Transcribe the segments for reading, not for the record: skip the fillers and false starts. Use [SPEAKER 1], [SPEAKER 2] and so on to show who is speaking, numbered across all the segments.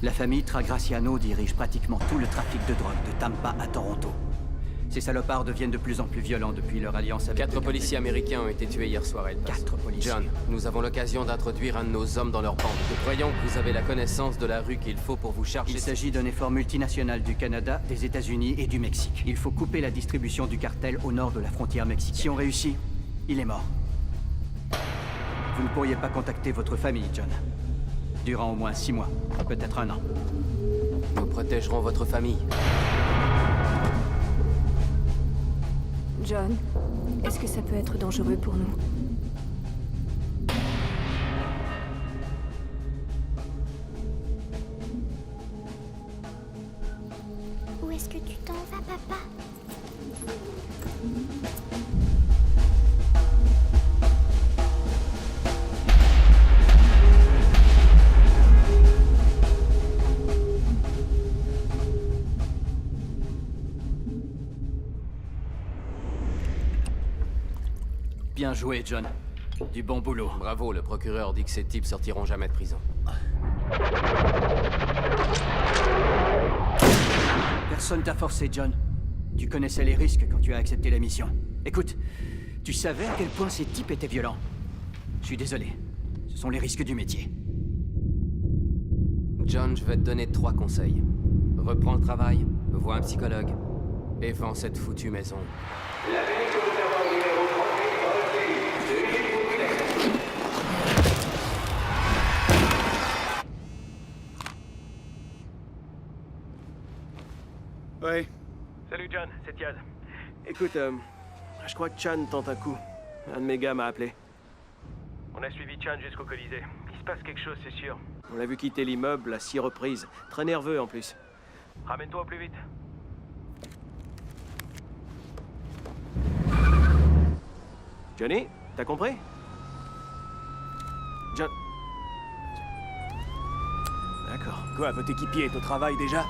[SPEAKER 1] La famille Tragraciano dirige pratiquement tout le trafic de drogue de Tampa à Toronto. Ces salopards deviennent de plus en plus violents depuis leur alliance avec...
[SPEAKER 2] 4 policiers américains ont été tués hier soir à El Paso.
[SPEAKER 1] 4 policiers.
[SPEAKER 2] John, nous avons l'occasion d'introduire un de nos hommes dans leur bande. Nous croyons que vous avez la connaissance de la rue qu'il faut pour vous charger...
[SPEAKER 1] Il s'agit d'un effort multinational du Canada, des États-Unis et du Mexique. Il faut couper la distribution du cartel au nord de la frontière mexicaine. Si on réussit, il est mort. Vous ne pourriez pas contacter votre famille, John. Durant au moins 6 mois, peut-être 1 an.
[SPEAKER 2] Nous protégerons votre famille.
[SPEAKER 3] John, est-ce que ça peut être dangereux pour nous?
[SPEAKER 4] Où est-ce que tu t'en vas, papa?
[SPEAKER 1] Bien joué, John. Du bon boulot.
[SPEAKER 2] Bravo, le procureur dit que ces types sortiront jamais de prison.
[SPEAKER 1] Personne t'a forcé, John. Tu connaissais les risques quand tu as accepté la mission. Écoute, tu savais à quel point ces types étaient violents. Je suis désolé. Ce sont les risques du métier.
[SPEAKER 2] John, je vais te donner 3 conseils. Reprends le travail, vois un psychologue, et vends cette foutue maison.
[SPEAKER 5] Ouais.
[SPEAKER 6] Salut John, c'est Tiaz.
[SPEAKER 5] Écoute, je crois que Chan tente un coup. Un de mes gars m'a appelé.
[SPEAKER 6] On a suivi Chan jusqu'au Colisée. Il se passe quelque chose, c'est sûr.
[SPEAKER 5] On l'a vu quitter l'immeuble à 6 reprises. Très nerveux en plus.
[SPEAKER 6] Ramène-toi au plus vite.
[SPEAKER 5] Johnny, t'as compris? John... D'accord. Quoi, votre équipier est au travail déjà?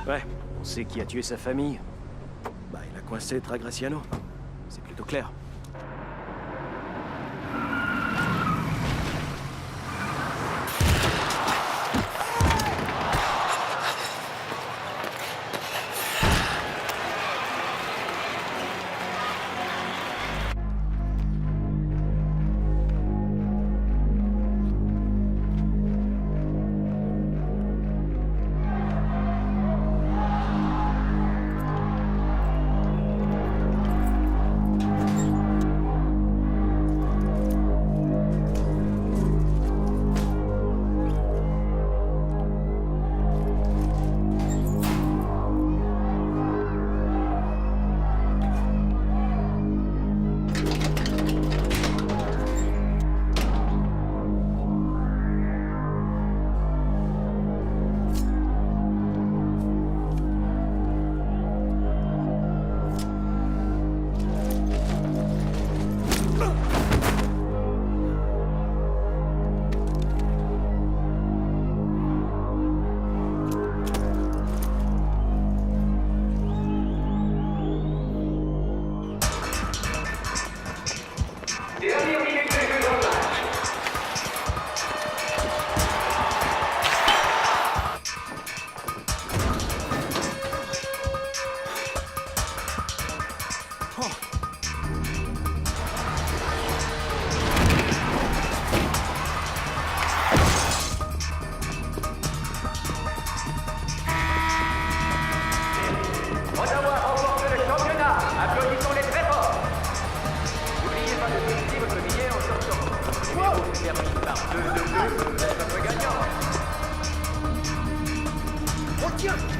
[SPEAKER 5] Ouais, on sait qui a tué sa famille. Bah, il a coincé Tragraciano. C'est plutôt clair.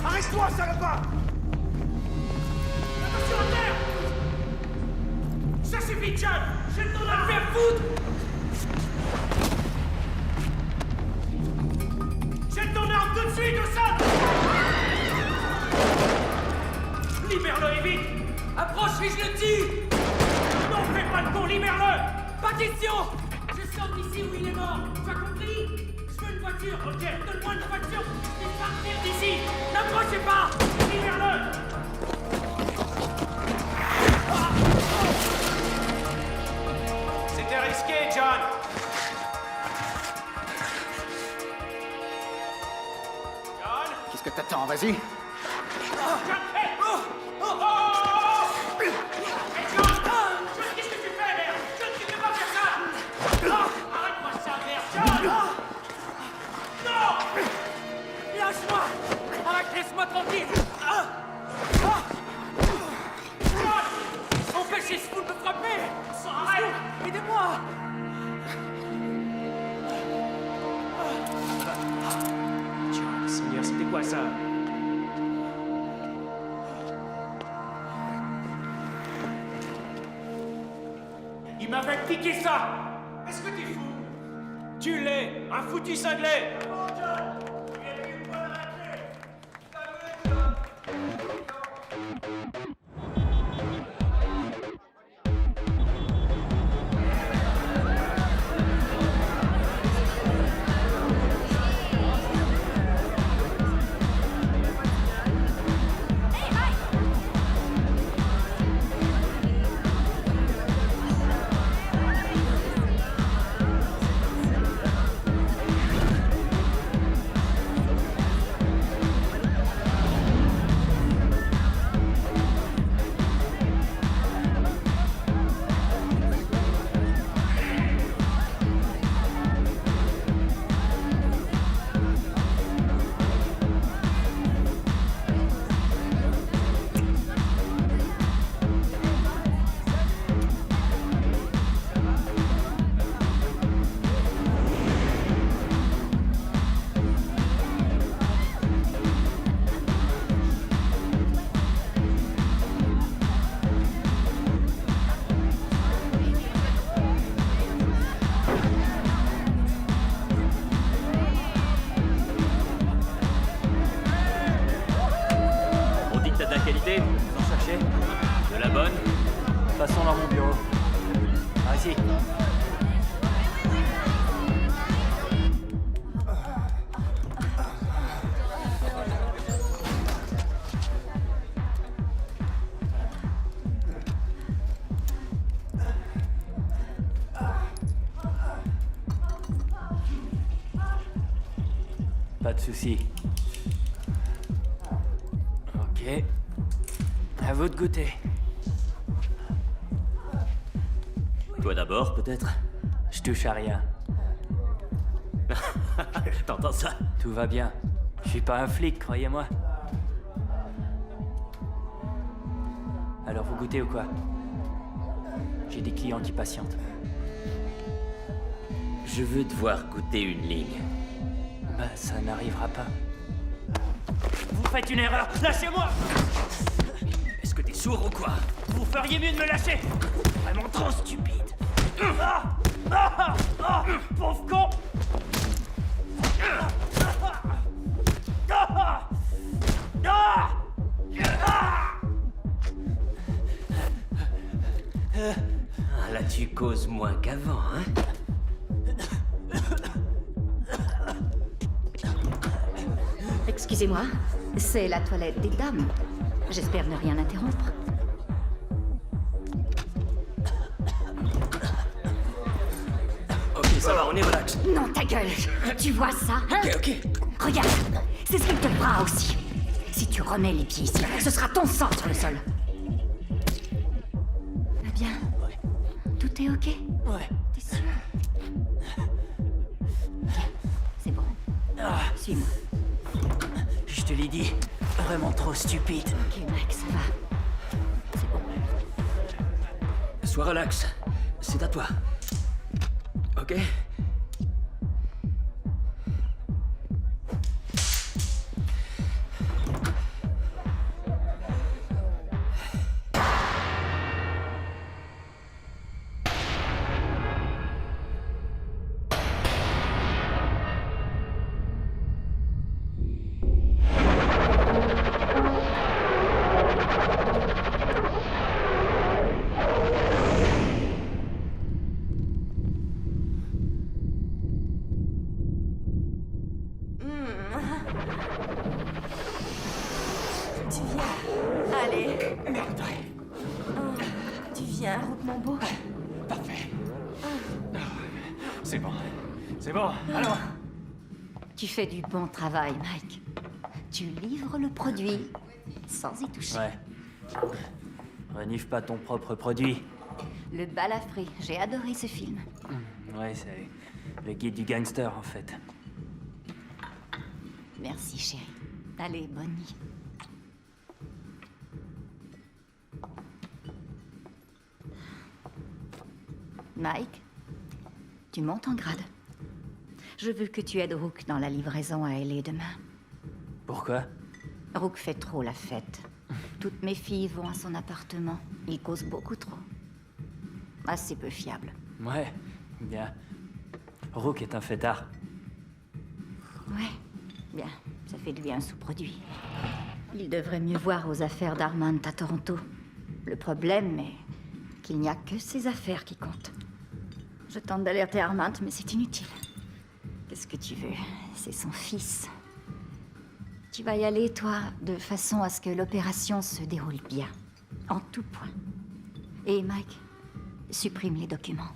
[SPEAKER 7] Arrête-toi, salopard! Attention à terre! Ça suffit, John! Jette ton arme, faire foutre! Jette ton arme tout de suite au sol! Libère-le et vite! Approche et je le tue! Non, fais pas le con, libère-le! Pas question! Je sors d'ici où il est mort, tu as compris? Je veux une voiture, ok? Donne-moi une voiture! Je vais partir d'ici! N'approchez pas! Libère-le!
[SPEAKER 6] C'était risqué, John.
[SPEAKER 1] Qu'est-ce que t'attends? Vas-y.
[SPEAKER 7] Qu'est-ce que tu fais, merde? John, tu peux pas faire ça! Arrête-moi ça, merde! John! Non! Lâche-moi! Arrête, laisse-moi tranquille! John! Empêchez ce fou de me frapper! Arrête! Aidez-moi!
[SPEAKER 5] Tiens, Seigneur, c'était quoi ça?
[SPEAKER 7] Il m'avait piqué ça! Est-ce que t'es fou? Tu l'es! Un foutu cinglé!
[SPEAKER 8] On dit que t'as de la qualité, vous en cherchez? De la bonne? Passons dans mon bureau. Ah, ici. Pas de soucis. Ok. À vous de goûter. Toi d'abord, peut-être? Je touche à rien. T'entends ça? Tout va bien. Je suis pas un flic, croyez-moi. Alors vous goûtez ou quoi? J'ai des clients qui patientent.
[SPEAKER 9] Je veux te voir goûter une ligne.
[SPEAKER 8] Bah, ça n'arrivera pas. Vous faites une erreur! Lâchez-moi!
[SPEAKER 9] Est-ce que t'es sourd ou quoi?
[SPEAKER 8] Vous feriez mieux de me lâcher! Vraiment trop stupide! Ah! Ah! Ah! Pauvre con! Ah! Ah! Ah!
[SPEAKER 9] Ah, là, tu causes moins qu'avant, hein?
[SPEAKER 10] Excusez-moi, c'est la toilette des dames. J'espère ne rien interrompre.
[SPEAKER 9] Ok, ça va, on est relax.
[SPEAKER 10] Non, ta gueule! Tu vois ça, hein?
[SPEAKER 9] Ok.
[SPEAKER 10] Regarde, c'est ce qu'il te fera aussi. Si tu remets les pieds ici, ce sera ton sang sur le sol. Va bien? Tout est ok?
[SPEAKER 8] Ouais.
[SPEAKER 10] T'es sûr? Bien, c'est bon. Suis-moi.
[SPEAKER 8] Je te l'ai dit, vraiment trop stupide.
[SPEAKER 10] Ok, Mike, ça va. C'est bon.
[SPEAKER 9] Sois relax. C'est à toi. Ok?
[SPEAKER 3] Tu viens. Allez.
[SPEAKER 7] Merde.
[SPEAKER 3] Tu viens, Route mon beau.
[SPEAKER 7] Parfait. C'est bon. C'est bon. Alors,
[SPEAKER 10] Tu fais du bon travail, Mike. Tu livres le produit, sans y toucher.
[SPEAKER 8] Ouais. Renifle pas ton propre produit.
[SPEAKER 10] Le balafré, j'ai adoré ce film.
[SPEAKER 8] Ouais, c'est le guide du gangster, en fait.
[SPEAKER 10] Merci, chérie. Allez, bonne nuit. Mike, tu montes en grade. Je veux que tu aides Rook dans la livraison à LA demain.
[SPEAKER 8] Pourquoi?
[SPEAKER 10] Rook fait trop la fête. Toutes mes filles vont à son appartement. Il cause beaucoup trop. Assez peu fiable.
[SPEAKER 8] Ouais, bien. Rook est un fêtard.
[SPEAKER 10] Ouais, bien. Ça fait de lui un sous-produit. Il devrait mieux voir aux affaires d'Armand à Toronto. Le problème est qu'il n'y a que ses affaires qui comptent. Je tente d'alerter Armand, mais c'est inutile. Qu'est-ce que tu veux? C'est son fils. Tu vas y aller, toi, de façon à ce que l'opération se déroule bien. En tout point. Et Mike, supprime les documents.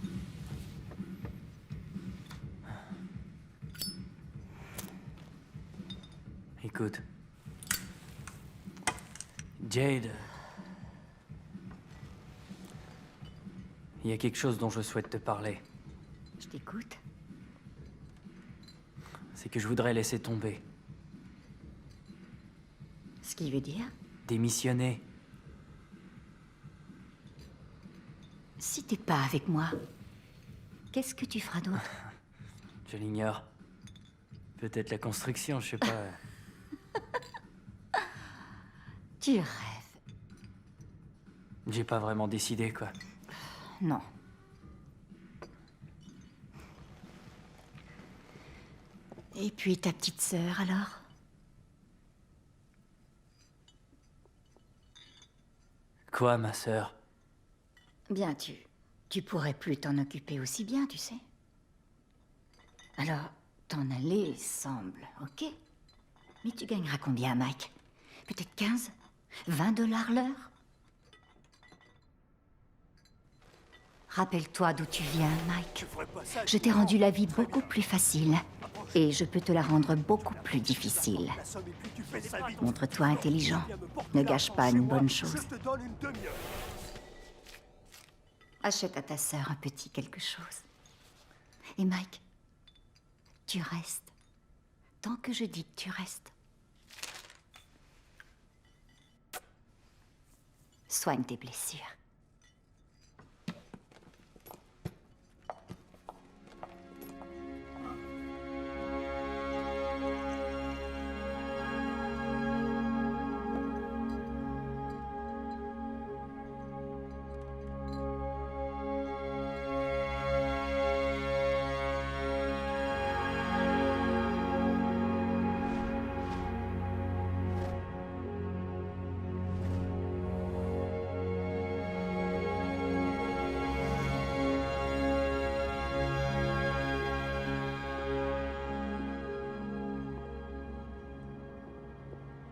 [SPEAKER 8] Écoute. Jade. Il y a quelque chose dont je souhaite te parler.
[SPEAKER 10] Je t'écoute.
[SPEAKER 8] C'est que je voudrais laisser tomber.
[SPEAKER 10] Ce qui veut dire,
[SPEAKER 8] Démissionner.
[SPEAKER 10] si t'es pas avec moi, qu'est-ce que tu feras d'autre?
[SPEAKER 8] Je l'ignore. Peut-être la construction, je sais pas.
[SPEAKER 10] Tu rêves.
[SPEAKER 8] J'ai pas vraiment décidé, quoi.
[SPEAKER 10] Non. Et puis ta petite sœur, alors?
[SPEAKER 8] Quoi, ma sœur?
[SPEAKER 10] Bien, tu pourrais plus t'en occuper aussi bien, tu sais. Alors, t'en aller semble, ok? Mais tu gagneras combien, Mike? Peut-être 15? 20 $ l'heure? Rappelle-toi d'où tu viens, Mike. Je t'ai rendu la vie beaucoup plus facile. Et je peux te la rendre beaucoup plus difficile. Montre-toi intelligent. Ne gâche pas une bonne chose. Achète à ta sœur un petit quelque chose. Et Mike, tu restes. Tant que je dis que tu restes. Soigne tes blessures.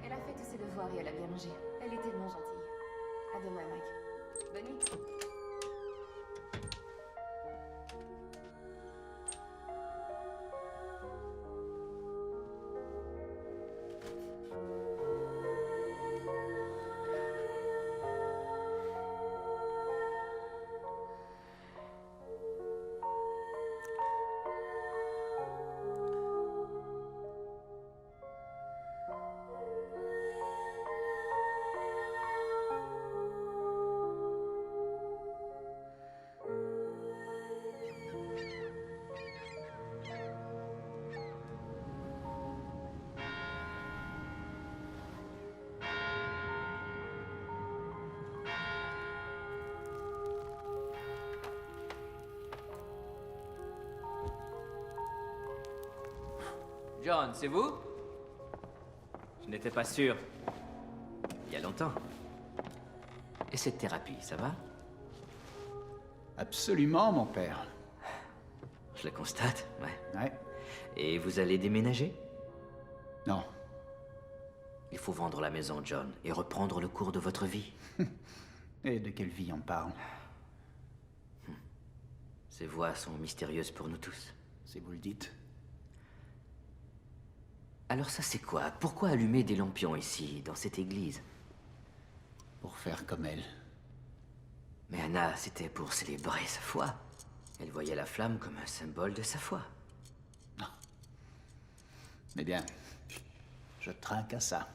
[SPEAKER 3] Elle a fait tous ses devoirs et elle a bien mangé. Elle est tellement gentille. À demain, Mike. Bonne nuit.
[SPEAKER 9] John, c'est vous? Je n'étais pas sûr. Il y a longtemps. Et cette thérapie, ça va?
[SPEAKER 11] Absolument, mon père.
[SPEAKER 9] Je le constate, ouais.
[SPEAKER 11] Ouais.
[SPEAKER 9] Et vous allez déménager?
[SPEAKER 11] Non.
[SPEAKER 9] Il faut vendre la maison, John, et reprendre le cours de votre vie.
[SPEAKER 11] Et de quelle vie on parle?
[SPEAKER 9] Ces voix sont mystérieuses pour nous tous.
[SPEAKER 11] Si vous le dites.
[SPEAKER 9] Alors ça c'est quoi? Pourquoi allumer des lampions ici, dans cette église?
[SPEAKER 11] Pour faire comme elle.
[SPEAKER 9] Mais Anna, c'était pour célébrer sa foi. Elle voyait la flamme comme un symbole de sa foi.
[SPEAKER 11] Eh bien, je trinque à ça.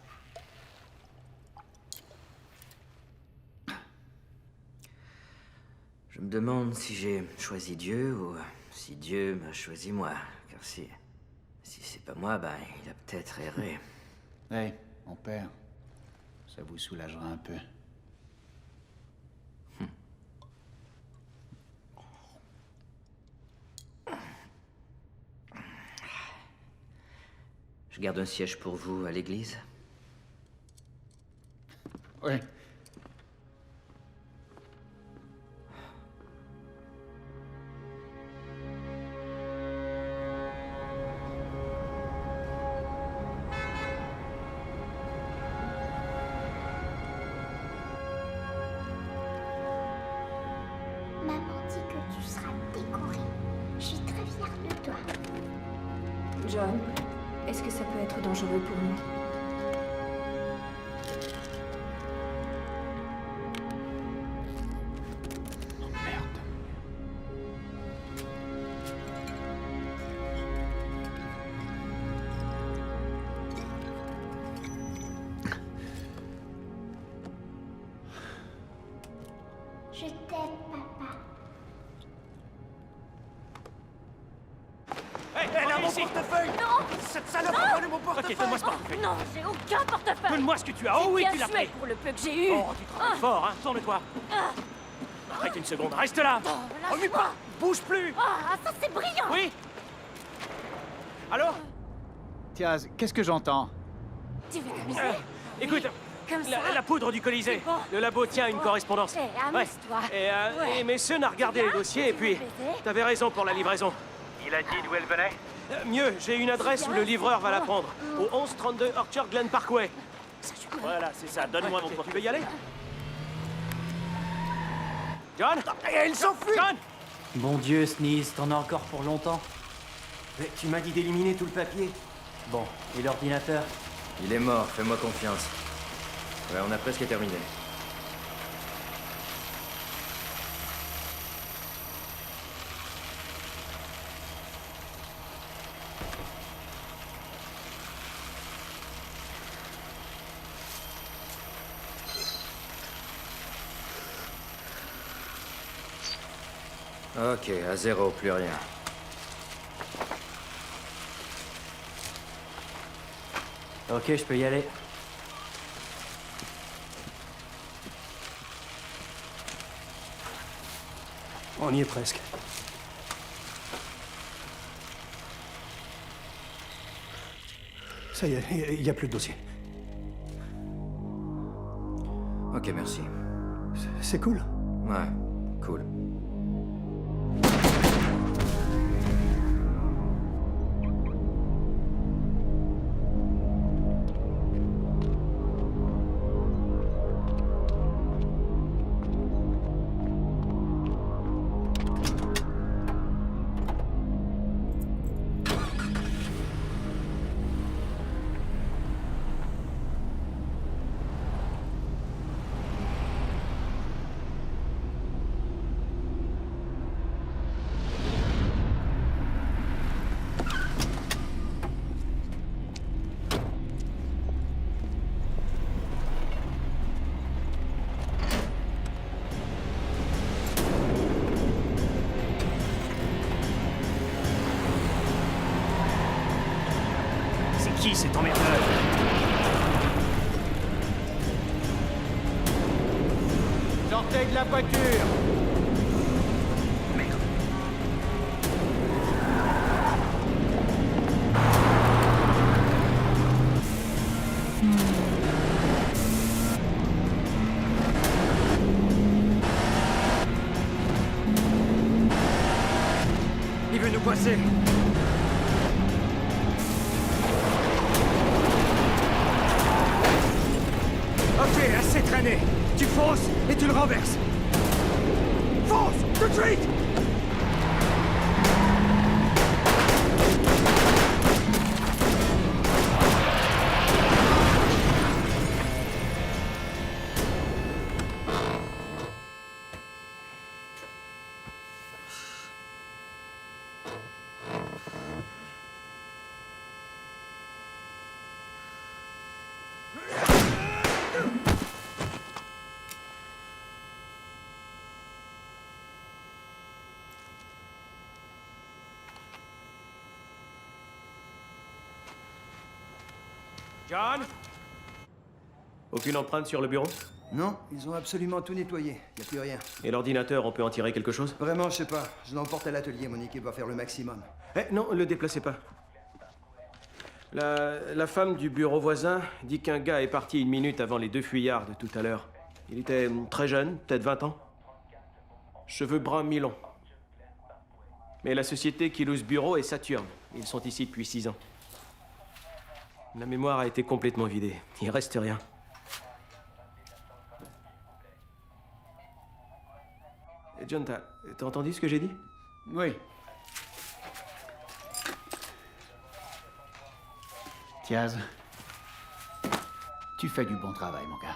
[SPEAKER 9] Je me demande si j'ai choisi Dieu ou si Dieu m'a choisi moi. Car si c'est pas moi, ben il a peut-être erré.
[SPEAKER 11] Hé, mon père, ça vous soulagera un peu.
[SPEAKER 9] Je garde un siège pour vous à l'église.
[SPEAKER 11] Oui.
[SPEAKER 4] Maman dit que tu seras décoré. Je suis très fière de toi.
[SPEAKER 3] John, est-ce que ça peut être dangereux pour nous?
[SPEAKER 4] Je t'aime, papa.
[SPEAKER 8] Elle a mon portefeuille!
[SPEAKER 3] Non!
[SPEAKER 8] Cette salope a volé mon portefeuille!
[SPEAKER 7] Ok, donne-moi ce portefeuille.
[SPEAKER 3] Non, j'ai aucun portefeuille!
[SPEAKER 7] Donne-moi ce que tu as. Oh oui,
[SPEAKER 3] Bien
[SPEAKER 7] tu l'as
[SPEAKER 3] sué
[SPEAKER 7] pris.
[SPEAKER 3] pour le peu que j'ai eu!
[SPEAKER 7] Oh, tu travailles fort, hein. Tourne-toi. Arrête une seconde. Reste là. Remue pas. Bouge plus.
[SPEAKER 3] Ah, ça c'est brillant!
[SPEAKER 7] Oui. Allô?
[SPEAKER 11] Tiaz, qu'est-ce que j'entends?
[SPEAKER 3] Tu veux t'amuser?
[SPEAKER 7] Écoute,
[SPEAKER 3] Comme ça?
[SPEAKER 7] la poudre du Colisée.
[SPEAKER 3] Bon.
[SPEAKER 7] Le labo tient une correspondance.
[SPEAKER 3] Eh, amuse-toi.
[SPEAKER 7] Et messieurs n'a regardé les dossiers et puis... T'avais raison pour la livraison.
[SPEAKER 6] Il a dit d'où elle venait?
[SPEAKER 7] Mieux, j'ai une adresse où le livreur va la prendre. Au 1132 Orchard Glen Parkway.
[SPEAKER 8] Voilà, c'est ça. Donne-moi mon
[SPEAKER 7] Tu
[SPEAKER 8] portefeuille.
[SPEAKER 7] veux y aller? John?
[SPEAKER 8] Elle s'enfuit!
[SPEAKER 7] John?
[SPEAKER 12] Bon Dieu, Sneeze, t'en as encore pour longtemps?
[SPEAKER 5] Mais tu m'as dit d'éliminer tout le papier.
[SPEAKER 12] Bon, et l'ordinateur?
[SPEAKER 2] Il est mort, fais-moi confiance. Ouais, on a presque terminé. Ok, à zéro, plus rien.
[SPEAKER 12] Ok, je peux y aller.
[SPEAKER 5] On y est presque. Ça y est, il n'y a plus de dossier.
[SPEAKER 2] Ok, merci.
[SPEAKER 5] C'est cool.
[SPEAKER 2] Ouais, cool.
[SPEAKER 8] Qui cet emmerdeur?
[SPEAKER 11] Sortez de la voiture!
[SPEAKER 8] Merde.
[SPEAKER 7] Il veut nous coincer.
[SPEAKER 8] Ok, assez traîné. Tu fonces et tu le renverses. Fonce! Retreat!
[SPEAKER 5] John? Aucune empreinte sur le bureau?
[SPEAKER 13] Non, ils ont absolument tout nettoyé. Y a plus rien.
[SPEAKER 5] Et l'ordinateur, on peut en tirer quelque chose?
[SPEAKER 13] Vraiment, je sais pas. Je l'emporte à l'atelier. Mon équipe va faire le maximum.
[SPEAKER 5] Eh, non, le déplacez pas. La femme du bureau voisin dit qu'un gars est parti 1 minute avant les 2 fuyards de tout à l'heure. Il était très jeune, peut-être 20 ans. Cheveux bruns mi-longs. Mais la société qui loue ce bureau est Saturne. Ils sont ici depuis 6 ans. La mémoire a été complètement vidée. Il reste rien. John, t'as entendu ce que j'ai dit?
[SPEAKER 11] Oui. Tiaz, tu fais du bon travail, mon gars.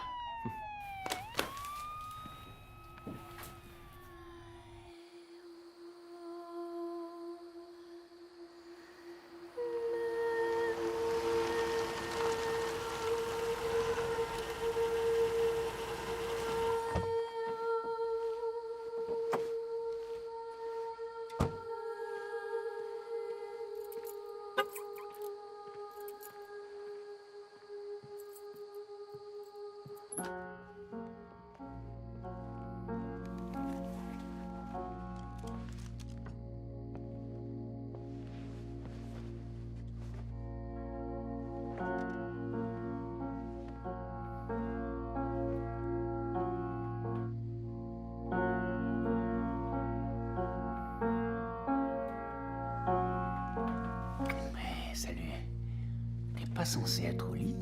[SPEAKER 11] Pas censé être au lit?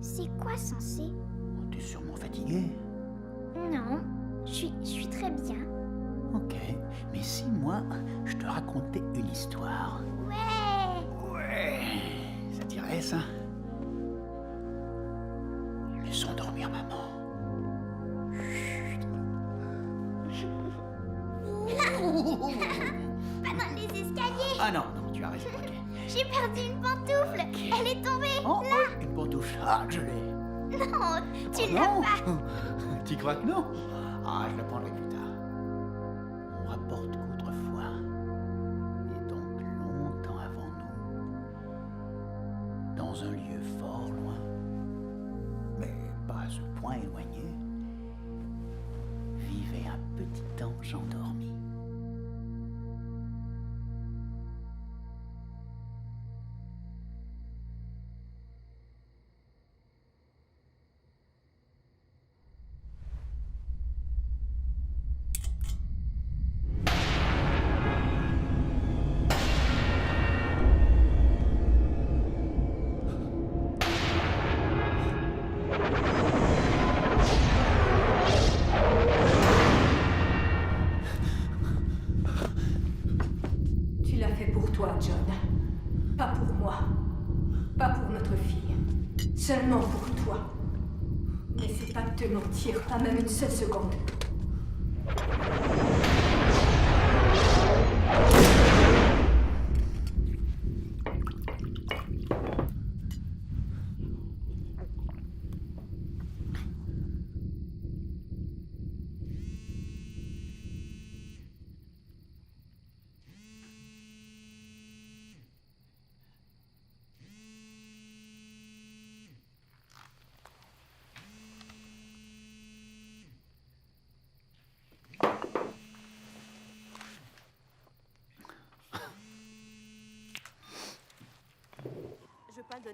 [SPEAKER 4] C'est quoi censé?
[SPEAKER 11] T'es sûrement fatigué.
[SPEAKER 4] Non, je suis très bien.
[SPEAKER 11] Ok, mais si moi, je te racontais une histoire.
[SPEAKER 4] Ouais!
[SPEAKER 11] Ouais, ça dirait ça? Laissons dormir maman.
[SPEAKER 4] Pas dans les escaliers!
[SPEAKER 11] Ah non, non, tu as raison, ok.
[SPEAKER 4] J'ai perdu une pantoufle! Elle est tombée!
[SPEAKER 11] Oh,
[SPEAKER 4] là!
[SPEAKER 11] oh, une pantoufle. Ah, je l'ai.
[SPEAKER 4] Non, tu
[SPEAKER 11] Oh,
[SPEAKER 4] l'as
[SPEAKER 11] non.
[SPEAKER 4] pas!
[SPEAKER 11] Tu crois que non? Ah, je la prendrai plus tard. On rapporte qu'autrefois, et donc longtemps avant nous, dans un lieu fort loin, mais pas à ce point éloigné, vivait un petit ange endormi.
[SPEAKER 14] Tu l'as fait pour toi, John. Pas pour moi. Pas pour notre fille. Seulement pour toi. N'essaie pas de te mentir, pas même une seule seconde.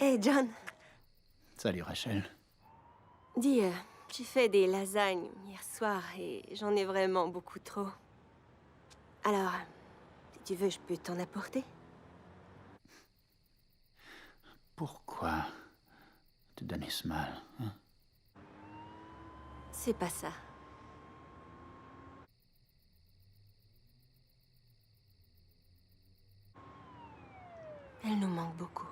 [SPEAKER 15] Hey John,
[SPEAKER 11] Salut Rachel.
[SPEAKER 15] dis, j'ai fait des lasagnes hier soir et j'en ai vraiment beaucoup trop. Alors, si tu veux, je peux t'en apporter?
[SPEAKER 11] Pourquoi te donner ce mal, hein?
[SPEAKER 15] C'est pas ça. Elle nous manque beaucoup.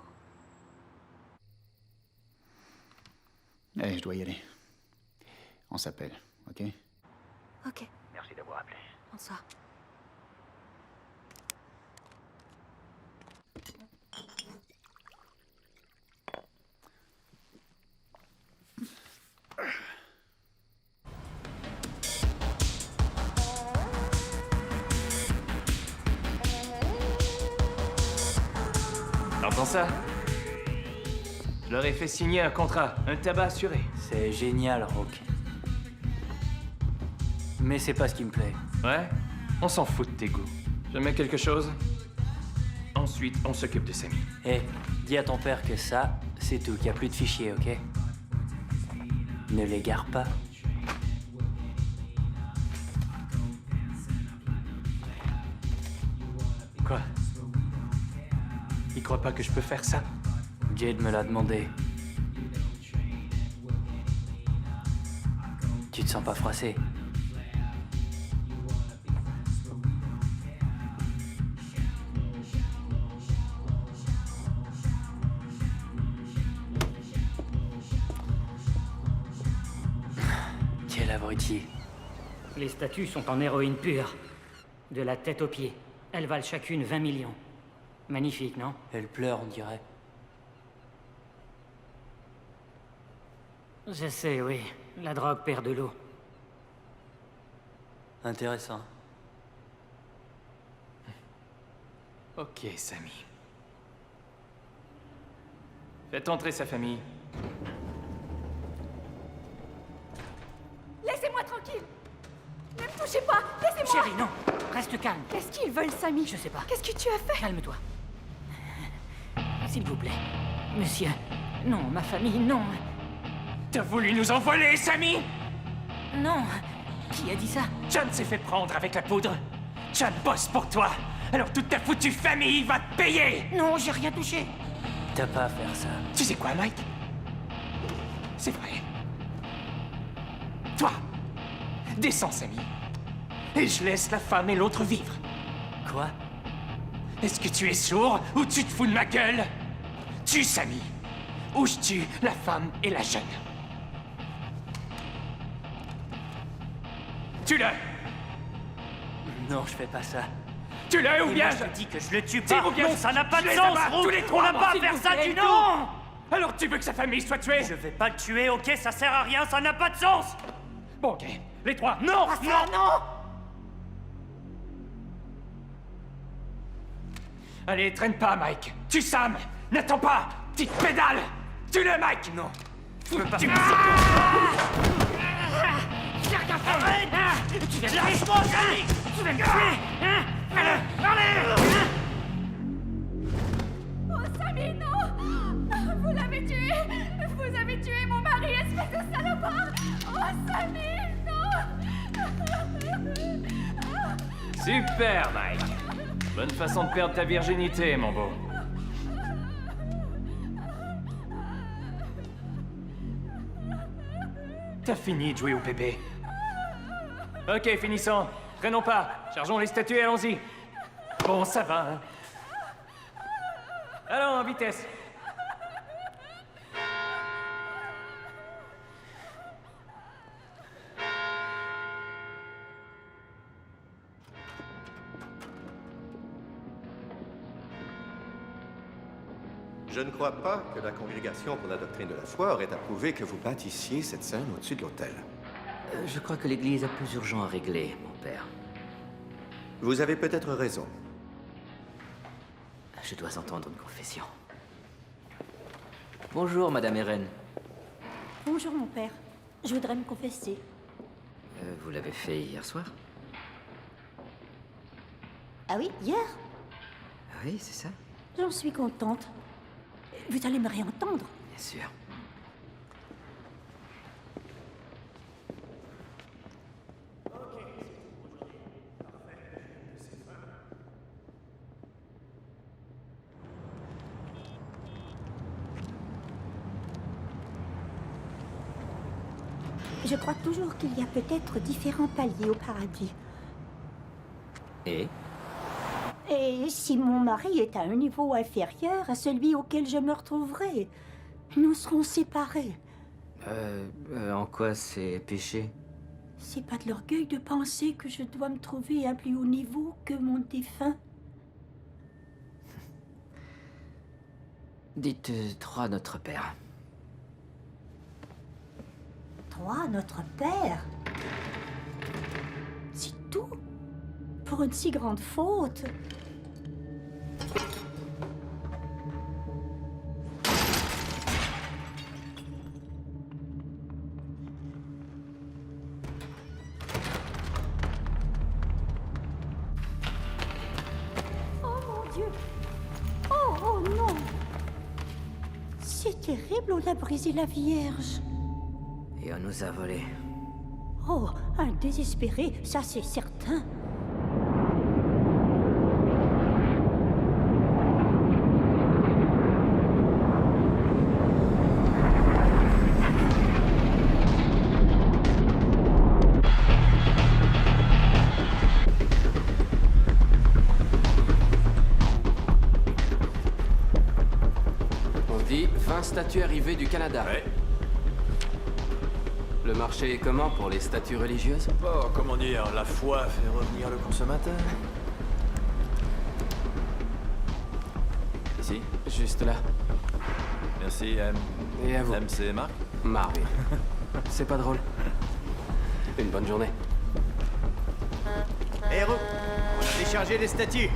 [SPEAKER 11] Allez, je dois y aller. On s'appelle, ok?
[SPEAKER 15] Ok.
[SPEAKER 11] Merci d'avoir appelé.
[SPEAKER 15] Bonsoir.
[SPEAKER 9] T'entends ça?
[SPEAKER 8] Je leur ai fait signer un contrat, un tabac assuré.
[SPEAKER 12] C'est génial, Rock. Mais c'est pas ce qui me plaît.
[SPEAKER 8] Ouais? On s'en fout de tes goûts. Je mets quelque chose. Ensuite, on s'occupe de Sammy.
[SPEAKER 12] Eh, dis à ton père que ça, c'est tout, qu'il n'y a plus de fichiers, ok? Ne les gare pas.
[SPEAKER 8] Quoi? Il croit pas que je peux faire ça?
[SPEAKER 12] Jade me l'a demandé. Tu te sens pas froissé? Quel abruti.
[SPEAKER 16] Les statues sont en héroïne pure. De la tête aux pieds. Elles valent chacune 20 millions. Magnifique, non?
[SPEAKER 12] Elle pleure, on dirait.
[SPEAKER 16] Je sais, oui. La drogue perd de l'eau.
[SPEAKER 12] Intéressant.
[SPEAKER 8] Ok, Sammy. Faites entrer sa famille.
[SPEAKER 14] Laissez-moi tranquille. Ne me touchez pas. Laissez-moi.
[SPEAKER 16] Chérie, non. Reste calme.
[SPEAKER 14] Qu'est-ce qu'ils veulent, Sammy?
[SPEAKER 16] Je sais pas.
[SPEAKER 14] Qu'est-ce que tu as fait?
[SPEAKER 16] Calme-toi. S'il vous plaît. Monsieur. Non, ma famille, non.
[SPEAKER 8] T'as voulu nous envoler, Sammy?
[SPEAKER 16] Non. Qui a dit ça?
[SPEAKER 8] John s'est fait prendre avec la poudre. John bosse pour toi. Alors toute ta foutue famille va te payer.
[SPEAKER 16] Non, j'ai rien touché.
[SPEAKER 12] T'as pas à faire ça.
[SPEAKER 8] Tu sais quoi, Mike? C'est vrai. Toi, descends, Sammy. Et je laisse la femme et l'autre vivre.
[SPEAKER 12] Quoi?
[SPEAKER 8] Est-ce que tu es sourd ou tu te fous de ma gueule? Tue Sammy. Ou je tue la femme et la jeune. Tue-le!
[SPEAKER 12] Non, je fais pas ça.
[SPEAKER 8] Tue-le ou bien
[SPEAKER 12] je dis que je le tue
[SPEAKER 8] Tire
[SPEAKER 12] pas.
[SPEAKER 8] ou bien
[SPEAKER 12] Non, ça n'a pas de
[SPEAKER 8] je les
[SPEAKER 12] sens,
[SPEAKER 8] abat,
[SPEAKER 12] Rook.
[SPEAKER 8] tous les
[SPEAKER 12] On
[SPEAKER 8] trois,
[SPEAKER 12] n'a pas à
[SPEAKER 8] s'il
[SPEAKER 12] faire
[SPEAKER 8] vous
[SPEAKER 12] ça
[SPEAKER 8] plaît.
[SPEAKER 12] du tout.
[SPEAKER 8] Non! Alors tu veux que sa famille soit tuée?
[SPEAKER 12] Je vais pas le tuer, ok? Ça sert à rien, ça n'a pas de sens.
[SPEAKER 8] Bon, ok. Les trois. Non!
[SPEAKER 14] Pas ça, non.
[SPEAKER 8] Allez, traîne pas, Mike. Tue Sam. N'attends pas. Petite pédale. Tue-le, Mike.
[SPEAKER 12] Non. Je peux pas
[SPEAKER 8] Tu
[SPEAKER 12] faire ça.
[SPEAKER 16] Arrête! Tu vas lâche-moi, Sammy! Tu vas me tuer! Hein? Allez!
[SPEAKER 14] Oh, Sammy, non! Vous l'avez tué! Vous avez tué mon mari, espèce de salopard! Oh, Sammy, non!
[SPEAKER 8] Super, Mike. Bonne façon de perdre ta virginité, mon beau. T'as fini de jouer au bébé. Ok, finissons. Traînons pas. Chargeons les statues et allons-y. Bon, ça va, hein. Allons, en vitesse.
[SPEAKER 17] Je ne crois pas que la Congrégation pour la doctrine de la foi aurait approuvé que vous bâtissiez cette scène au-dessus de l'autel.
[SPEAKER 9] Je crois que l'Église a plus urgent à régler, mon père.
[SPEAKER 17] Vous avez peut-être raison.
[SPEAKER 9] Je dois entendre une confession. Bonjour, Madame Eren.
[SPEAKER 18] Bonjour, mon père. Je voudrais me confesser.
[SPEAKER 9] Vous l'avez fait hier soir?
[SPEAKER 18] Ah oui, hier?
[SPEAKER 9] Oui, c'est ça.
[SPEAKER 18] J'en suis contente. Vous allez me réentendre?
[SPEAKER 9] Bien sûr.
[SPEAKER 18] Je crois toujours qu'il y a peut-être différents paliers au paradis.
[SPEAKER 9] Et
[SPEAKER 18] si mon mari est à un niveau inférieur à celui auquel je me retrouverai, nous serons séparés.
[SPEAKER 9] En quoi c'est péché?
[SPEAKER 18] C'est pas de l'orgueil de penser que je dois me trouver à un plus haut niveau que mon défunt.
[SPEAKER 9] Dites 3 Notre Père.
[SPEAKER 18] 3 Notre Père? C'est tout? Pour une si grande faute? c'est terrible, on a brisé la Vierge.
[SPEAKER 2] Et on nous a volé.
[SPEAKER 18] Oh, un désespéré, ça c'est certain.
[SPEAKER 2] On dit 20 statues arrivées du Canada.
[SPEAKER 19] Ouais.
[SPEAKER 2] Le marché est comment pour les statues religieuses?
[SPEAKER 19] Oh, comment dire, la foi fait revenir le consommateur. Ici?
[SPEAKER 2] Juste là.
[SPEAKER 19] Merci, M.
[SPEAKER 2] Et à vous.
[SPEAKER 19] M, c'est Marc?
[SPEAKER 2] Marc, oui. C'est pas drôle. Une bonne journée.
[SPEAKER 1] Héros, on a déchargé les statues.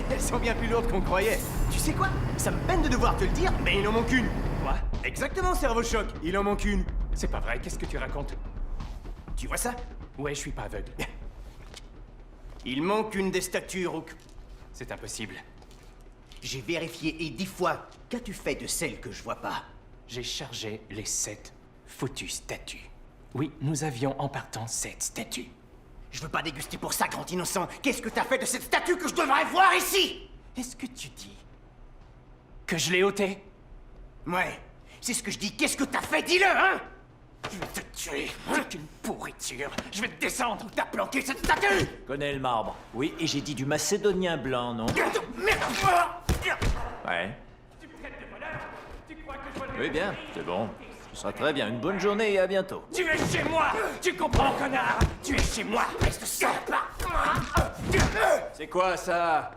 [SPEAKER 1] Elles sont bien plus lourdes qu'on croyait. Tu sais quoi? Ça me peine de devoir te le dire, mais il n'en manque une.
[SPEAKER 8] Quoi?
[SPEAKER 1] Exactement, cerveau choc. Il en manque une.
[SPEAKER 8] C'est pas vrai, qu'est-ce que tu racontes?
[SPEAKER 1] Tu vois ça?
[SPEAKER 8] Ouais, je suis pas aveugle.
[SPEAKER 1] Il manque une des statues, Rook.
[SPEAKER 8] C'est impossible.
[SPEAKER 11] J'ai vérifié et 10 fois. Qu'as-tu fait de celle que je vois pas?
[SPEAKER 8] J'ai chargé les 7 foutues statues. Oui, nous avions en partant 7 statues.
[SPEAKER 11] Je veux pas déguster pour ça, grand innocent. Qu'est-ce que t'as fait de cette statue que je devrais voir ici?
[SPEAKER 8] Est-ce que tu dis que je l'ai ôtée?
[SPEAKER 11] Ouais, c'est ce que je dis. Qu'est-ce que t'as fait? Dis-le, hein?
[SPEAKER 8] Je vais te tuer. C'est une pourriture. Je vais te descendre.
[SPEAKER 11] T'as planqué cette statue?
[SPEAKER 20] Connais le marbre. Oui, et j'ai dit du macédonien blanc, non?
[SPEAKER 11] Merde!
[SPEAKER 19] Ouais.
[SPEAKER 8] Tu me traites de voleur? Tu crois que je volerai?
[SPEAKER 19] Oui, bien, c'est bon. Ce sera très bien. Une bonne journée et à bientôt.
[SPEAKER 8] Tu es chez moi! Tu comprends, connard? Tu es chez moi!
[SPEAKER 11] Reste sympa!
[SPEAKER 19] C'est quoi, ça?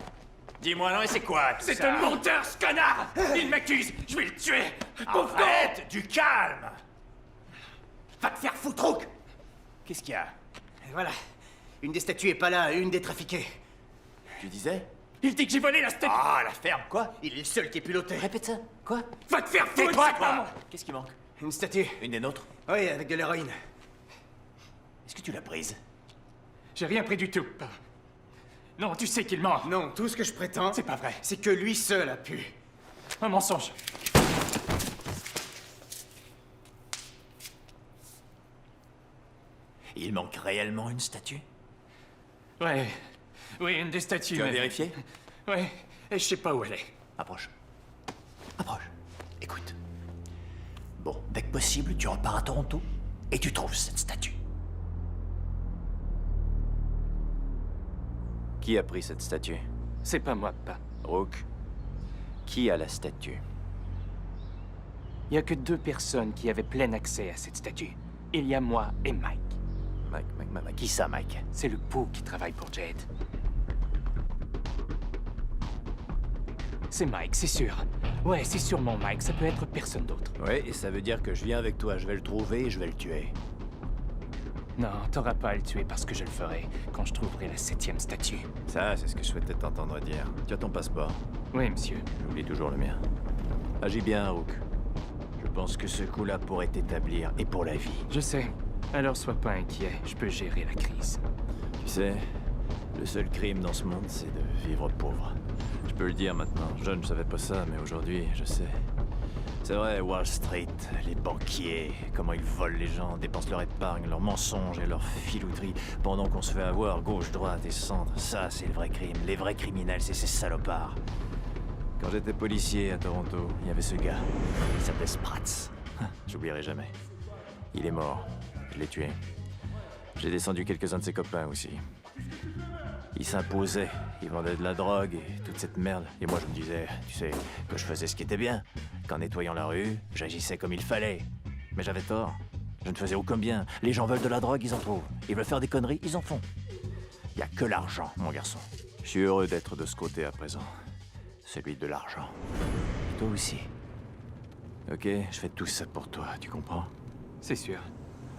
[SPEAKER 19] Dis-moi, non, et c'est quoi, tout
[SPEAKER 8] C'est
[SPEAKER 19] ça?
[SPEAKER 8] un menteur, ce connard! Il m'accuse! Je vais le tuer! Pauvre con!
[SPEAKER 11] Arrête! Du calme! Va te faire foutre, Rook!
[SPEAKER 1] Qu'est-ce qu'il y a? Et voilà. Une des statues est pas là, une des trafiquées.
[SPEAKER 19] Tu disais?
[SPEAKER 8] Il dit que j'ai volé la statue!
[SPEAKER 11] Ah, la ferme, quoi? Il est le seul qui est piloté.
[SPEAKER 20] Répète ça. Quoi?
[SPEAKER 8] Va te faire foutre!
[SPEAKER 11] Tais-toi,
[SPEAKER 8] c'est pas moi.
[SPEAKER 11] toi!
[SPEAKER 19] Qu'est-ce qui manque?
[SPEAKER 1] Une statue.
[SPEAKER 19] Une des nôtres?
[SPEAKER 1] Oui, avec de l'héroïne.
[SPEAKER 19] Est-ce que tu l'as prise?
[SPEAKER 8] J'ai rien pris du tout. Non, tu sais qu'il ment.
[SPEAKER 1] Non, tout ce que je prétends,
[SPEAKER 8] C'est pas vrai.
[SPEAKER 1] c'est que lui seul a pu.
[SPEAKER 8] Un mensonge.
[SPEAKER 20] Il manque réellement une statue?
[SPEAKER 8] Ouais. Oui, une des statues.
[SPEAKER 19] Tu as
[SPEAKER 8] mais-
[SPEAKER 19] vérifié?
[SPEAKER 8] Ouais. Et je sais pas où elle est.
[SPEAKER 20] Approche. Approche. Écoute. Bon, dès que possible, tu repars à Toronto et tu trouves cette statue.
[SPEAKER 19] Qui a pris cette statue?
[SPEAKER 8] C'est pas moi, pas.
[SPEAKER 19] Rook. Qui a la statue?
[SPEAKER 8] Il y a que 2 personnes qui avaient plein accès à cette statue. Il y a moi et Mike.
[SPEAKER 19] Mike. Qui ça, Mike?
[SPEAKER 8] C'est le pou qui travaille pour Jade. C'est Mike, c'est sûr. Ouais, c'est sûrement Mike, ça peut être personne d'autre.
[SPEAKER 19] Ouais, et ça veut dire que je viens avec toi. Je vais le trouver et je vais le tuer.
[SPEAKER 8] Non, t'auras pas à le tuer parce que je le ferai quand je trouverai la 7e statue.
[SPEAKER 19] Ça, c'est ce que je souhaitais t'entendre dire. Tu as ton passeport?
[SPEAKER 8] Oui, monsieur.
[SPEAKER 19] J'oublie toujours le mien. Agis bien, Rook. Je pense que ce coup-là pourrait t'établir, et pour la vie.
[SPEAKER 8] Je sais. Alors sois pas inquiet, je peux gérer la crise.
[SPEAKER 19] Tu sais, le seul crime dans ce monde, c'est de vivre pauvre. Je peux le dire maintenant. Jeune, je savais pas ça, mais aujourd'hui, je sais. C'est vrai, Wall Street, les banquiers, comment ils volent les gens, dépensent leur épargne, leurs mensonges et leurs filouteries, pendant qu'on se fait avoir gauche, droite et centre. Ça, c'est le vrai crime. Les vrais criminels, c'est ces salopards. Quand j'étais policier à Toronto, il y avait ce gars. Il s'appelait Spratz. J'oublierai jamais. Il est mort. Je l'ai tué. J'ai descendu quelques-uns de ses copains aussi. Il s'imposait, il vendait de la drogue et toute cette merde. Et moi, je me disais, tu sais, que je faisais ce qui était bien. Qu'en nettoyant la rue, j'agissais comme il fallait. Mais j'avais tort. Je ne faisais aucun bien. Les gens veulent de la drogue, ils en trouvent. Ils veulent faire des conneries, ils en font. Il y a que l'argent, mon garçon. Je suis heureux d'être de ce côté à présent. Celui de l'argent. Et toi aussi. Ok, je fais tout ça pour toi, tu comprends?
[SPEAKER 8] C'est sûr.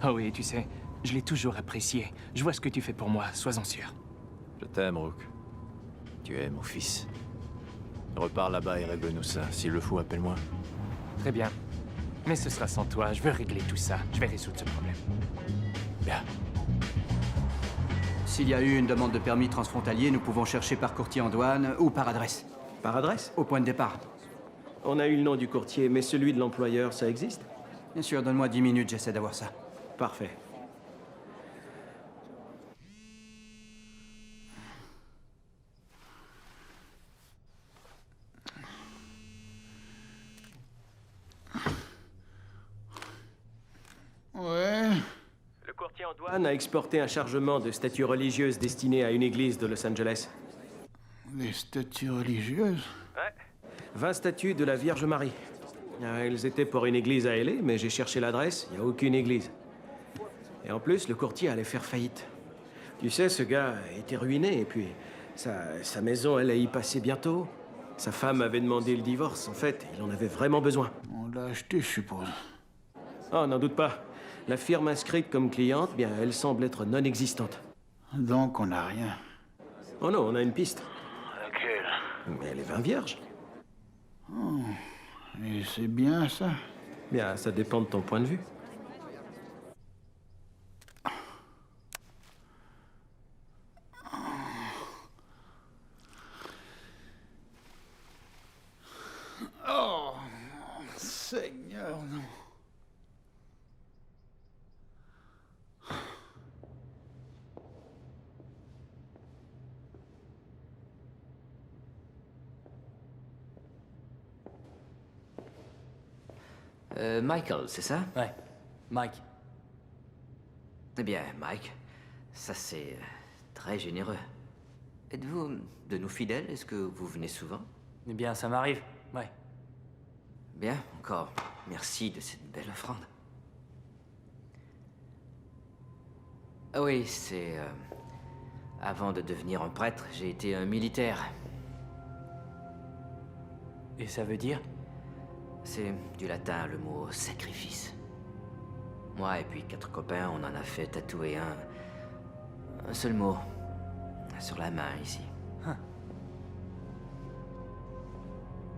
[SPEAKER 8] Ah oui, tu sais, je l'ai toujours apprécié. Je vois ce que tu fais pour moi, sois-en sûr.
[SPEAKER 19] Je t'aime, Rook. Tu es mon fils. Repars là-bas et règle-nous ça. S'il le faut, appelle-moi.
[SPEAKER 8] Très bien. Mais ce sera sans toi, je veux régler tout ça. Je vais résoudre ce problème.
[SPEAKER 19] Bien.
[SPEAKER 1] S'il y a eu une demande de permis transfrontalier, nous pouvons chercher par courtier en douane ou par adresse.
[SPEAKER 5] Par adresse?
[SPEAKER 1] Au point de départ.
[SPEAKER 5] On a eu le nom du courtier, mais celui de l'employeur, ça existe?
[SPEAKER 1] Bien sûr, donne-moi 10 minutes, j'essaie d'avoir ça.
[SPEAKER 5] Parfait.
[SPEAKER 11] Ouais.
[SPEAKER 5] Le courtier en douane a exporté un chargement de statues religieuses destinées à une église de Los Angeles.
[SPEAKER 11] Des statues religieuses?
[SPEAKER 5] Ouais. 20 statues de la Vierge Marie. Elles étaient pour une église à LA, mais j'ai cherché l'adresse, il n'y a aucune église. Et en plus, le courtier allait faire faillite. Tu sais, ce gars était ruiné, et puis sa maison, elle y passait bientôt. Sa femme avait demandé le divorce. En fait, il en avait vraiment besoin.
[SPEAKER 11] On l'a acheté, je suppose.
[SPEAKER 5] Oh, n'en doute pas. La firme inscrite comme cliente, bien, elle semble être non existante.
[SPEAKER 11] Donc, on n'a rien.
[SPEAKER 5] Oh non, on a une piste.
[SPEAKER 11] Laquelle?
[SPEAKER 5] Mais elle est 20 vierge.
[SPEAKER 11] Oh. Et c'est bien, ça?
[SPEAKER 5] Bien, ça dépend de ton point de vue.
[SPEAKER 11] Oh, Seigneur, non.
[SPEAKER 9] Michael, c'est ça?
[SPEAKER 12] Ouais, Mike.
[SPEAKER 9] Eh bien, Mike, ça c'est très généreux. Êtes-vous de nous fidèles? Est-ce que vous venez souvent?
[SPEAKER 12] Eh bien, ça m'arrive, ouais.
[SPEAKER 9] Bien, encore merci de cette belle offrande. Ah oui, c'est... avant de devenir un prêtre, j'ai été un militaire.
[SPEAKER 12] Et ça veut dire?
[SPEAKER 9] C'est du latin, le mot sacrifice. Moi et puis 4 copains, on en a fait tatouer un seul mot. Sur la main, ici.
[SPEAKER 12] Hein.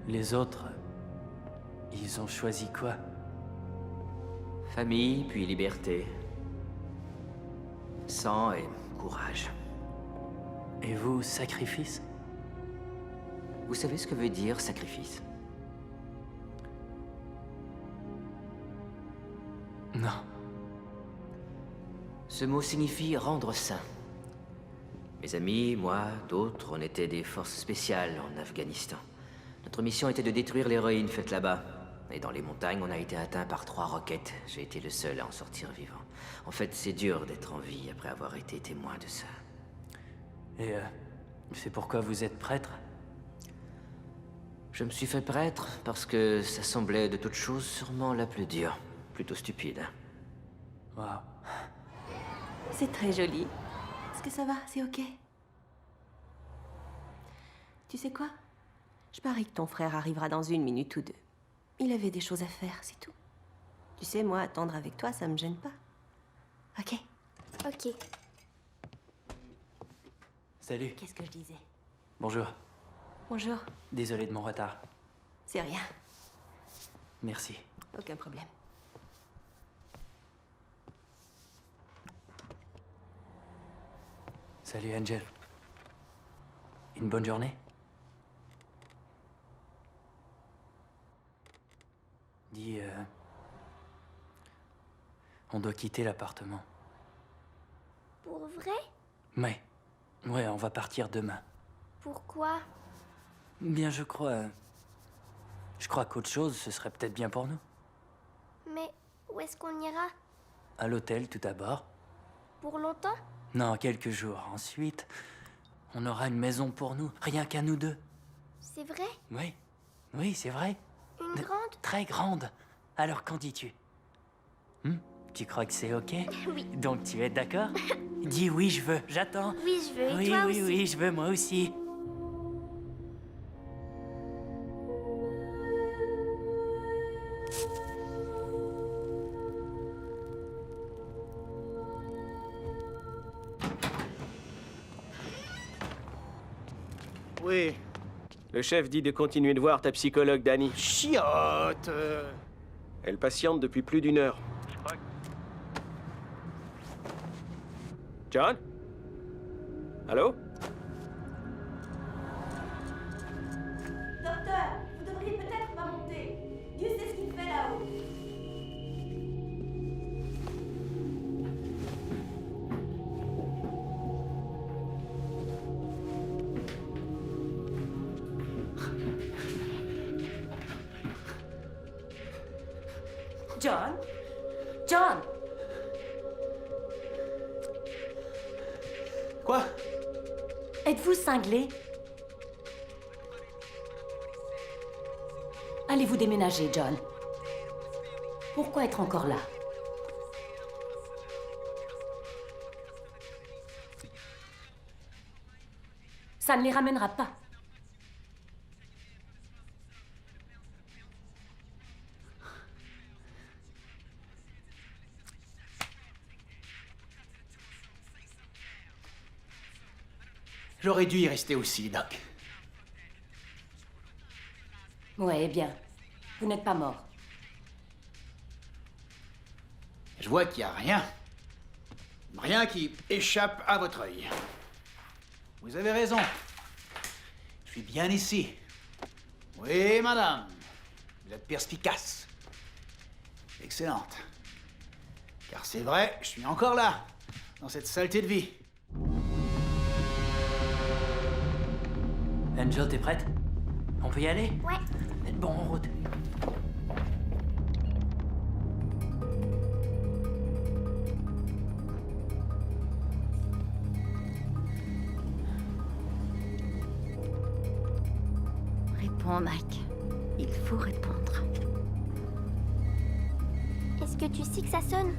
[SPEAKER 12] Les autres, ils ont choisi quoi?
[SPEAKER 9] Famille, puis liberté. Sang et courage.
[SPEAKER 12] Et vous, sacrifice?
[SPEAKER 9] Vous savez ce que veut dire sacrifice?
[SPEAKER 12] Non.
[SPEAKER 9] Ce mot signifie rendre saint. Mes amis, moi, d'autres, on était des forces spéciales en Afghanistan. Notre mission était de détruire l'héroïne faite là-bas. Et dans les montagnes, on a été atteint par 3 roquettes. J'ai été le seul à en sortir vivant. En fait, c'est dur d'être en vie après avoir été témoin de ça.
[SPEAKER 12] Et c'est pourquoi vous êtes prêtre?
[SPEAKER 9] Je me suis fait prêtre parce que ça semblait de toute chose sûrement la plus dure. Plutôt stupide, hein.
[SPEAKER 12] Waouh.
[SPEAKER 15] C'est très joli. Est-ce que ça va? C'est ok? Tu sais quoi? Je parie que ton frère arrivera dans 1 minute ou 2. Il avait des choses à faire, c'est tout. Tu sais, moi, attendre avec toi, ça me gêne pas. Ok?
[SPEAKER 4] Ok.
[SPEAKER 12] Salut.
[SPEAKER 15] Qu'est-ce que je disais?
[SPEAKER 12] Bonjour.
[SPEAKER 15] Bonjour.
[SPEAKER 12] Désolé de mon retard.
[SPEAKER 15] C'est rien.
[SPEAKER 12] Merci.
[SPEAKER 15] Aucun problème.
[SPEAKER 12] Salut Angel. Une bonne journée? Dis, on doit quitter l'appartement.
[SPEAKER 4] Pour vrai?
[SPEAKER 12] Ouais, on va partir demain.
[SPEAKER 4] Pourquoi?
[SPEAKER 12] Bien, je crois qu'autre chose, ce serait peut-être bien pour nous.
[SPEAKER 4] Mais où est-ce qu'on ira?
[SPEAKER 12] À l'hôtel, tout d'abord.
[SPEAKER 4] Pour longtemps?
[SPEAKER 12] Non, quelques jours. Ensuite, on aura une maison pour nous, rien qu'à nous deux.
[SPEAKER 4] C'est vrai?
[SPEAKER 12] Oui, c'est vrai.
[SPEAKER 4] Une grande?
[SPEAKER 12] Très grande. Alors, qu'en dis-tu? Tu crois que c'est ok?
[SPEAKER 4] Oui.
[SPEAKER 12] Donc, tu es d'accord? Dis oui, je veux. J'attends.
[SPEAKER 4] Oui, je veux. Et
[SPEAKER 12] Oui,
[SPEAKER 4] toi
[SPEAKER 12] oui,
[SPEAKER 4] aussi?
[SPEAKER 12] oui, je veux, moi aussi.
[SPEAKER 5] Oui. Le chef dit de continuer de voir ta psychologue, Danny.
[SPEAKER 11] Chiotte!
[SPEAKER 5] Elle patiente depuis plus d'1 heure. John? Allô?
[SPEAKER 14] Docteur, vous devriez peut-être pas
[SPEAKER 21] John? John?
[SPEAKER 20] Quoi?
[SPEAKER 21] Êtes-vous cinglé? Allez-vous déménager, John? Pourquoi être encore là? Ça ne les ramènera pas.
[SPEAKER 20] J'aurais dû y rester aussi, Doc.
[SPEAKER 21] Ouais, bien. Vous n'êtes pas mort.
[SPEAKER 20] Je vois qu'il n'y a rien. Rien qui échappe à votre œil. Vous avez raison. Je suis bien ici. Oui, madame. Vous êtes perspicace. Excellente. Car c'est vrai, je suis encore là, dans cette saleté de vie.
[SPEAKER 12] Angel, t'es prête? On peut y aller?
[SPEAKER 4] Ouais.
[SPEAKER 12] Bon, en route.
[SPEAKER 10] Réponds, Mike. Il faut répondre.
[SPEAKER 4] Est-ce que tu sais que ça sonne?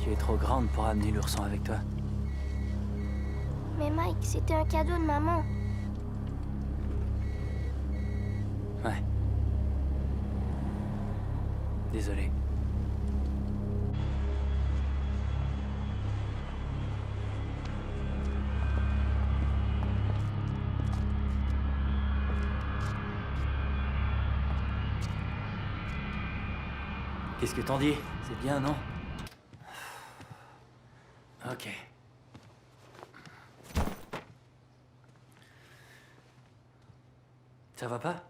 [SPEAKER 12] Tu es trop grande pour amener l'ourson avec toi.
[SPEAKER 4] Mais Mike, c'était un cadeau de maman.
[SPEAKER 12] Ouais. Désolé. Qu'est-ce que t'en dis? C'est bien, non? Ok. Ça va pas?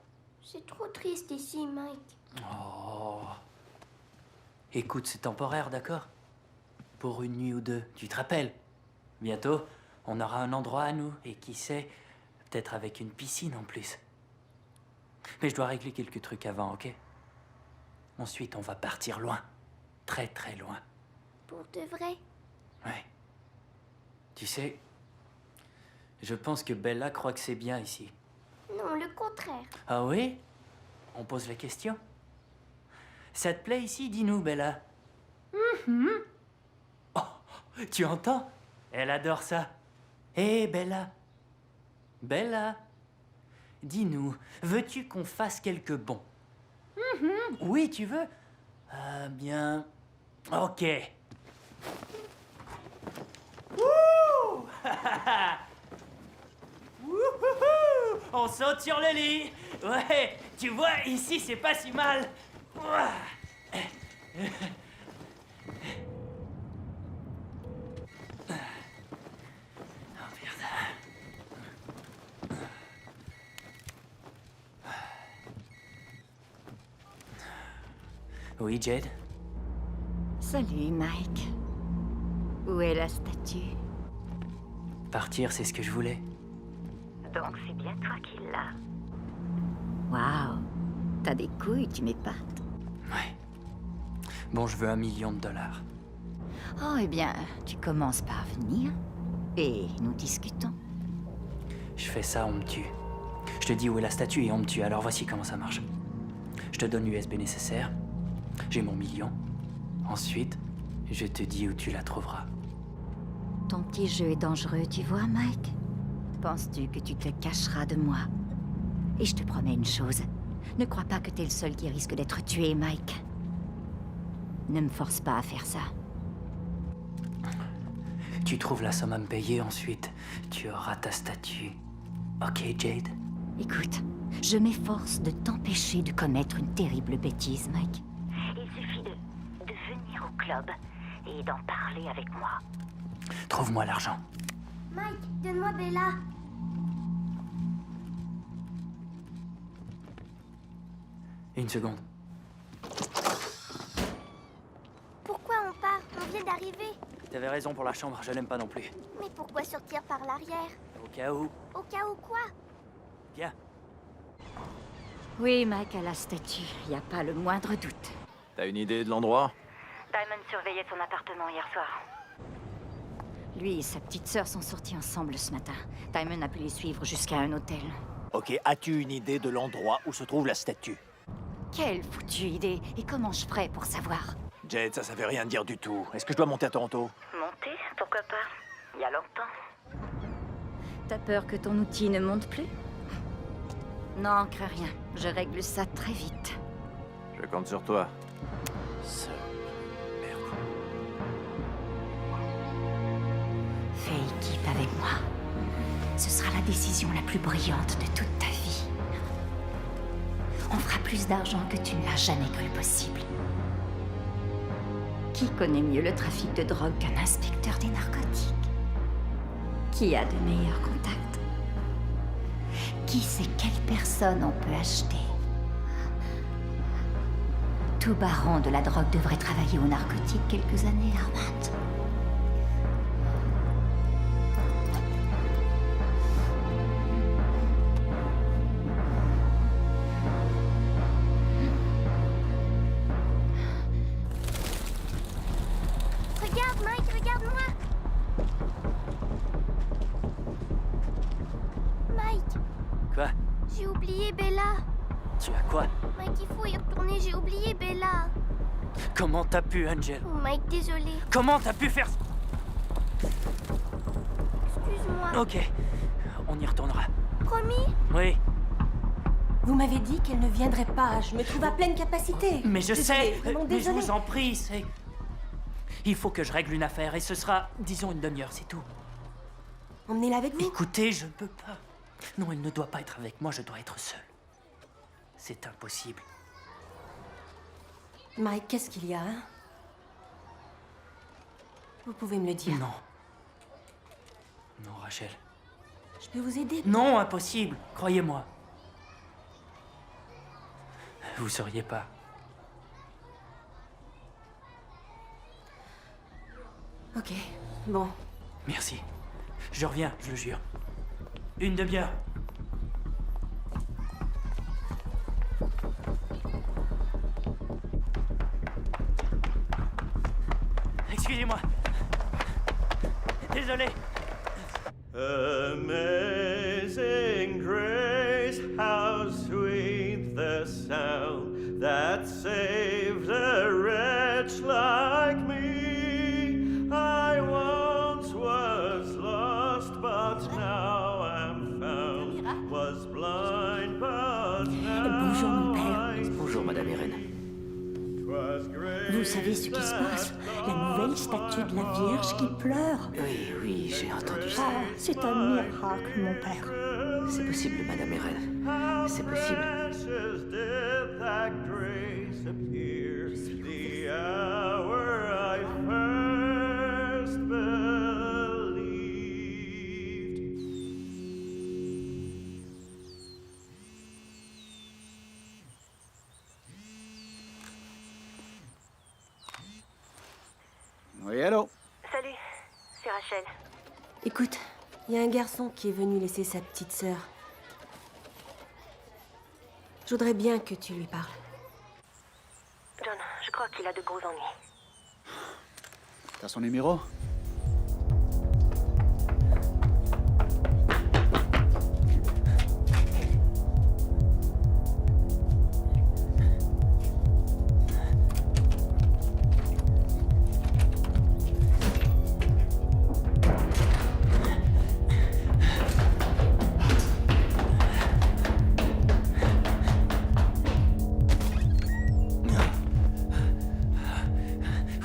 [SPEAKER 4] C'est trop triste ici, Mike.
[SPEAKER 12] Oh. Écoute, c'est temporaire, d'accord? Pour une nuit ou deux, tu te rappelles? Bientôt, on aura un endroit à nous, et qui sait, peut-être avec une piscine en plus. Mais je dois régler quelques trucs avant, ok? Ensuite, on va partir loin. Très, très loin.
[SPEAKER 4] Pour de vrai?
[SPEAKER 12] Ouais. Tu sais, je pense que Bella croit que c'est bien ici.
[SPEAKER 4] Non, le contraire.
[SPEAKER 12] Ah oui? On pose la question. Ça te plaît ici, dis-nous, Bella? Oh, tu entends? Elle adore ça. Hé, Bella. Bella. Dis-nous, veux-tu qu'on fasse quelques bons? Oui, tu veux? Ah, bien. Ok. Wouh! Wouhouhou! On saute sur le lit. Ouais, tu vois, ici, c'est pas si mal. Ouah. Oh, merde. Oui, Jade?
[SPEAKER 10] Salut, Mike. Où est la statue?
[SPEAKER 12] Partir, c'est ce que je voulais.
[SPEAKER 10] Donc c'est bien toi qui l'as. Waouh. T'as des couilles, tu m'épates.
[SPEAKER 12] Ouais. Bon, je veux $1 million.
[SPEAKER 10] Oh, eh bien, tu commences par venir et nous discutons.
[SPEAKER 12] Je fais ça, on me tue. Je te dis où est la statue et on me tue. Alors voici comment ça marche. Je te donne l'USB nécessaire. J'ai mon $1 million. Ensuite, je te dis où tu la trouveras.
[SPEAKER 10] Ton petit jeu est dangereux, tu vois, Mike? Penses-tu que tu te cacheras de moi? Et je te promets une chose. Ne crois pas que t'es le seul qui risque d'être tué, Mike. Ne me force pas à faire ça.
[SPEAKER 12] Tu trouves la somme à me payer, ensuite tu auras ta statue. Ok, Jade?
[SPEAKER 10] Écoute, je m'efforce de t'empêcher de commettre une terrible bêtise, Mike.
[SPEAKER 22] Il suffit de venir au club et d'en parler avec moi.
[SPEAKER 12] Trouve-moi l'argent.
[SPEAKER 4] Mike, donne-moi Bella.
[SPEAKER 12] Une seconde.
[SPEAKER 4] Pourquoi on part? On vient d'arriver.
[SPEAKER 12] T'avais raison pour la chambre, je l'aime pas non plus.
[SPEAKER 4] Mais pourquoi sortir par l'arrière?
[SPEAKER 12] Au cas où.
[SPEAKER 4] Au cas où quoi?
[SPEAKER 12] Viens.
[SPEAKER 10] Oui, Mike a la statue. Y a pas le moindre doute.
[SPEAKER 19] T'as une idée de l'endroit?
[SPEAKER 22] Diamond surveillait son appartement hier soir.
[SPEAKER 10] Lui et sa petite sœur sont sortis ensemble ce matin. Diamond a pu les suivre jusqu'à un hôtel.
[SPEAKER 11] Ok, as-tu une idée de l'endroit où se trouve la statue?
[SPEAKER 10] Quelle foutue idée! Et comment je ferais pour savoir?
[SPEAKER 11] Jade, ça veut rien dire du tout. Est-ce que je dois monter à Toronto?
[SPEAKER 22] Monter? Pourquoi pas? Il y a longtemps.
[SPEAKER 10] T'as peur que ton outil ne monte plus? Non, crains rien. Je règle ça très vite.
[SPEAKER 19] Je compte sur toi.
[SPEAKER 10] Fais équipe avec moi. Ce sera la décision la plus brillante de toute ta vie. On fera plus d'argent que tu ne l'as jamais cru possible. Qui connaît mieux le trafic de drogue qu'un inspecteur des narcotiques? Qui a de meilleurs contacts? Qui sait quelle personne on peut acheter? Tout baron de la drogue devrait travailler aux narcotiques quelques années, Armand.
[SPEAKER 4] Regarde, Mike, regarde-moi. Mike,
[SPEAKER 12] Quoi?
[SPEAKER 4] j'ai oublié Bella.
[SPEAKER 12] Tu as quoi?
[SPEAKER 4] Mike, il faut y retourner, j'ai oublié Bella.
[SPEAKER 12] Comment t'as pu, Angel?
[SPEAKER 4] Oh, Mike, désolé.
[SPEAKER 12] Comment t'as pu faire...
[SPEAKER 4] Excuse-moi.
[SPEAKER 12] Ok, on y retournera.
[SPEAKER 4] Promis?
[SPEAKER 12] Oui,
[SPEAKER 15] Vous m'avez dit qu'elle ne viendrait pas. Je me trouve à pleine capacité.
[SPEAKER 12] mais je sais,
[SPEAKER 15] Vraiment
[SPEAKER 12] mais je
[SPEAKER 15] désolée.
[SPEAKER 12] vous en prie, c'est... Il faut que je règle une affaire et ce sera, disons, une demi-heure, c'est tout.
[SPEAKER 15] Emmenez-la avec vous.
[SPEAKER 12] Écoutez, je ne peux pas. Non, elle ne doit pas être avec moi, je dois être seul. C'est impossible.
[SPEAKER 15] Mike, qu'est-ce qu'il y a, hein? Vous pouvez me le dire.
[SPEAKER 12] Non. Non, Rachel.
[SPEAKER 15] Je peux vous aider?
[SPEAKER 12] Non, impossible, croyez-moi. Vous sauriez pas.
[SPEAKER 15] Ok, bon.
[SPEAKER 12] Merci. Je reviens, je le jure. Une demi-heure. Excusez-moi. Désolé.
[SPEAKER 3] Amazing grace, how sweet the sound that saved a wretch like me. I once was lost, but now am found. Was blind, but now
[SPEAKER 18] Bonjour, mon père.
[SPEAKER 9] Bonjour, Madame Irène.
[SPEAKER 18] Vous savez ce qui se passe? La nouvelle statue de la Vierge qui pleure.
[SPEAKER 9] Oui, oui, j'ai entendu ça.
[SPEAKER 18] Ah, c'est un miracle, mon père.
[SPEAKER 9] C'est possible, Madame Irène. C'est possible.
[SPEAKER 3] Ashes did that grace appear. The hour I first believed.
[SPEAKER 20] Oui, allô?
[SPEAKER 15] Salut, c'est Rachel. Écoute, il y a un garçon qui est venu laisser sa petite sœur. Je voudrais bien que tu lui parles.
[SPEAKER 22] John, je crois qu'il a de gros ennuis.
[SPEAKER 20] T'as son numéro?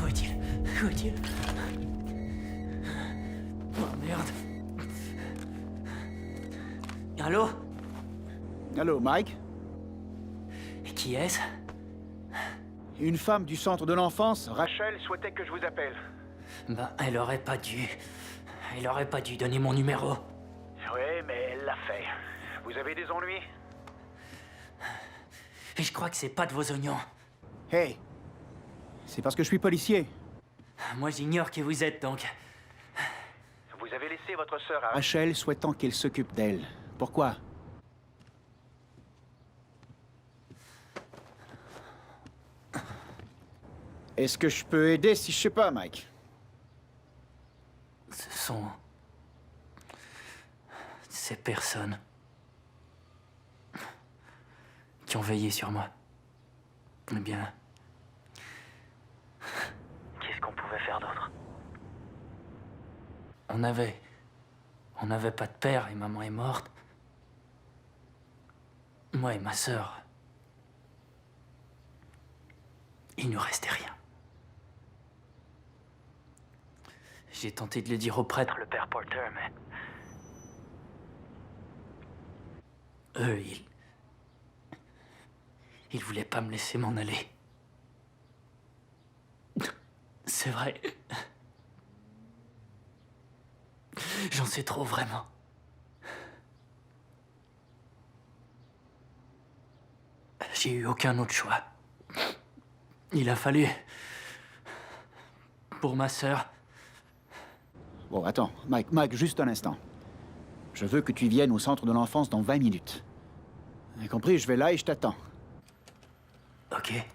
[SPEAKER 12] Où est-il? Où est-il? Oh merde. Allô?
[SPEAKER 20] Allô, Mike?
[SPEAKER 12] Qui est-ce?
[SPEAKER 20] Une femme du centre de l'enfance, Rachel, souhaitait que je vous appelle.
[SPEAKER 12] Ben, elle aurait pas dû. Elle aurait pas dû donner mon numéro.
[SPEAKER 20] Oui, mais elle l'a fait. Vous avez des ennuis?
[SPEAKER 12] Et je crois que c'est pas de vos oignons.
[SPEAKER 20] Hey! C'est parce que je suis policier.
[SPEAKER 12] Moi, j'ignore qui vous êtes, donc.
[SPEAKER 20] Vous avez laissé votre sœur à Rachel souhaitant qu'elle s'occupe d'elle. Pourquoi? Est-ce que je peux aider si je sais pas, Mike?
[SPEAKER 12] Ce sont... ces personnes qui ont veillé sur moi. Eh bien... qu'est-ce qu'on pouvait faire d'autre? On n'avait pas de père et maman est morte. Moi et ma sœur... il nous restait rien. J'ai tenté de le dire au prêtre, le père Porter, mais... eux, ils voulaient pas me laisser m'en aller. C'est vrai. J'en sais trop, vraiment. J'ai eu aucun autre choix. Il a fallu... pour ma sœur...
[SPEAKER 20] Bon, attends, Mike, juste un instant. Je veux que tu viennes au centre de l'enfance dans 20 minutes. T'as compris, je vais là et je t'attends.
[SPEAKER 12] Ok.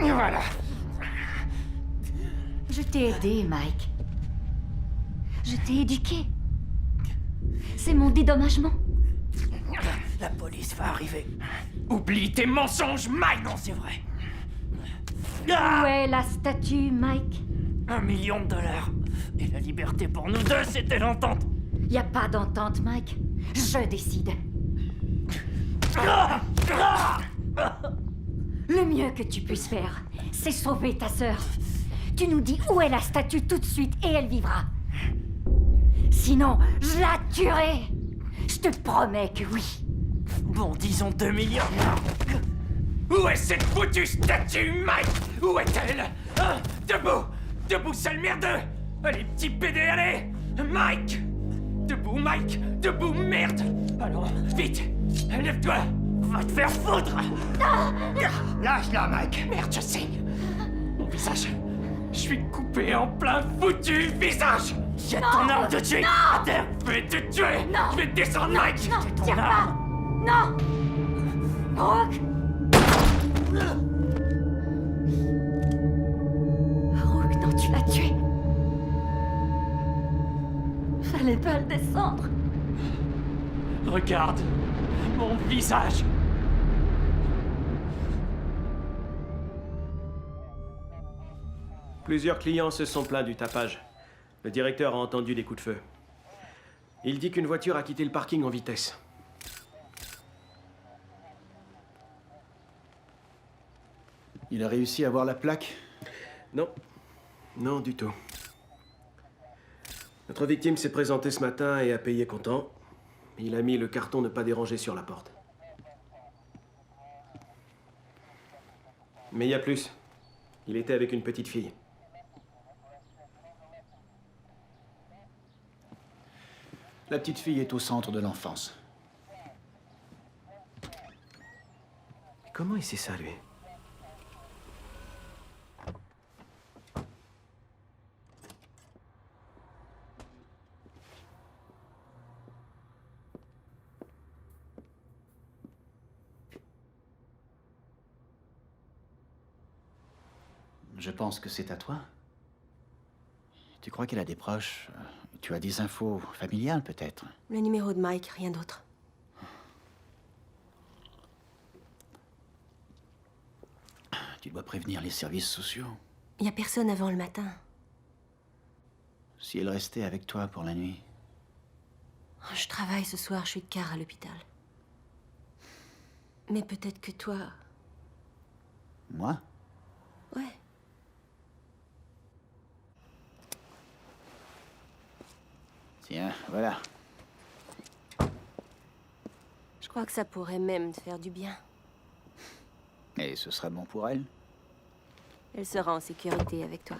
[SPEAKER 10] Voilà. Je t'ai aidé, Mike. Je t'ai éduqué. C'est mon dédommagement.
[SPEAKER 8] La police va arriver. Oublie tes mensonges, Mike! Non, c'est vrai.
[SPEAKER 10] Où est la statue, Mike?
[SPEAKER 8] $1 million. Et la liberté pour nous deux, c'était l'entente.
[SPEAKER 10] Y a pas d'entente, Mike. Je décide. Le mieux que tu puisses faire, c'est sauver ta sœur. Tu nous dis où est la statue tout de suite et elle vivra. Sinon, je la tuerai. Je te promets que oui.
[SPEAKER 8] Bon, disons 2 millions. Où est cette foutue statue, Mike? Où est-elle? Hein? Debout! Debout, sale merdeux! Allez, petit pédé, allez! Mike! Debout, Mike! Debout, merde! Alors, vite! Lève-toi! Va te faire foutre! Lâche-la, Mike! Merde, je saigne! Mon visage! Je suis coupé en plein foutu visage! Jette ton arme de tuer! À terre! Je vais te tuer!
[SPEAKER 10] Non.
[SPEAKER 8] Je vais te descendre, Mike!
[SPEAKER 10] Non,
[SPEAKER 8] Jette ton
[SPEAKER 10] tire pas!
[SPEAKER 8] arme!
[SPEAKER 10] Non! Brooke! Brooke, non, tu l'as tué. Fallait pas le descendre.
[SPEAKER 8] Regarde mon visage.
[SPEAKER 5] Plusieurs clients se sont plaints du tapage. Le directeur a entendu des coups de feu. Il dit qu'une voiture a quitté le parking en vitesse.
[SPEAKER 20] Il a réussi à voir la plaque?
[SPEAKER 5] Non. Non, du tout. Notre victime s'est présentée ce matin et a payé comptant. Il a mis le carton ne pas déranger sur la porte. Mais il y a plus. Il était avec une petite fille.
[SPEAKER 20] La petite fille est au centre de l'enfance.
[SPEAKER 5] Comment il sait ça, lui?
[SPEAKER 20] Je pense que c'est à toi. Tu crois qu'elle a des proches? Tu as des infos familiales, peut-être?
[SPEAKER 15] Le numéro de Mike, rien d'autre.
[SPEAKER 20] Tu dois prévenir les services sociaux.
[SPEAKER 15] Y a personne avant le matin.
[SPEAKER 20] Si elle restait avec toi pour la nuit.
[SPEAKER 15] Je travaille ce soir, je suis de quart à l'hôpital. Mais peut-être que toi...
[SPEAKER 20] Moi?
[SPEAKER 15] Ouais.
[SPEAKER 20] Tiens, voilà.
[SPEAKER 15] Je crois que ça pourrait même te faire du bien.
[SPEAKER 20] Et ce sera bon pour elle?
[SPEAKER 15] Elle sera en sécurité avec toi.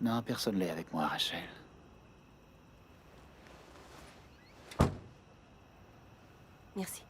[SPEAKER 20] Non, personne l'est avec moi, Rachel.
[SPEAKER 15] Merci.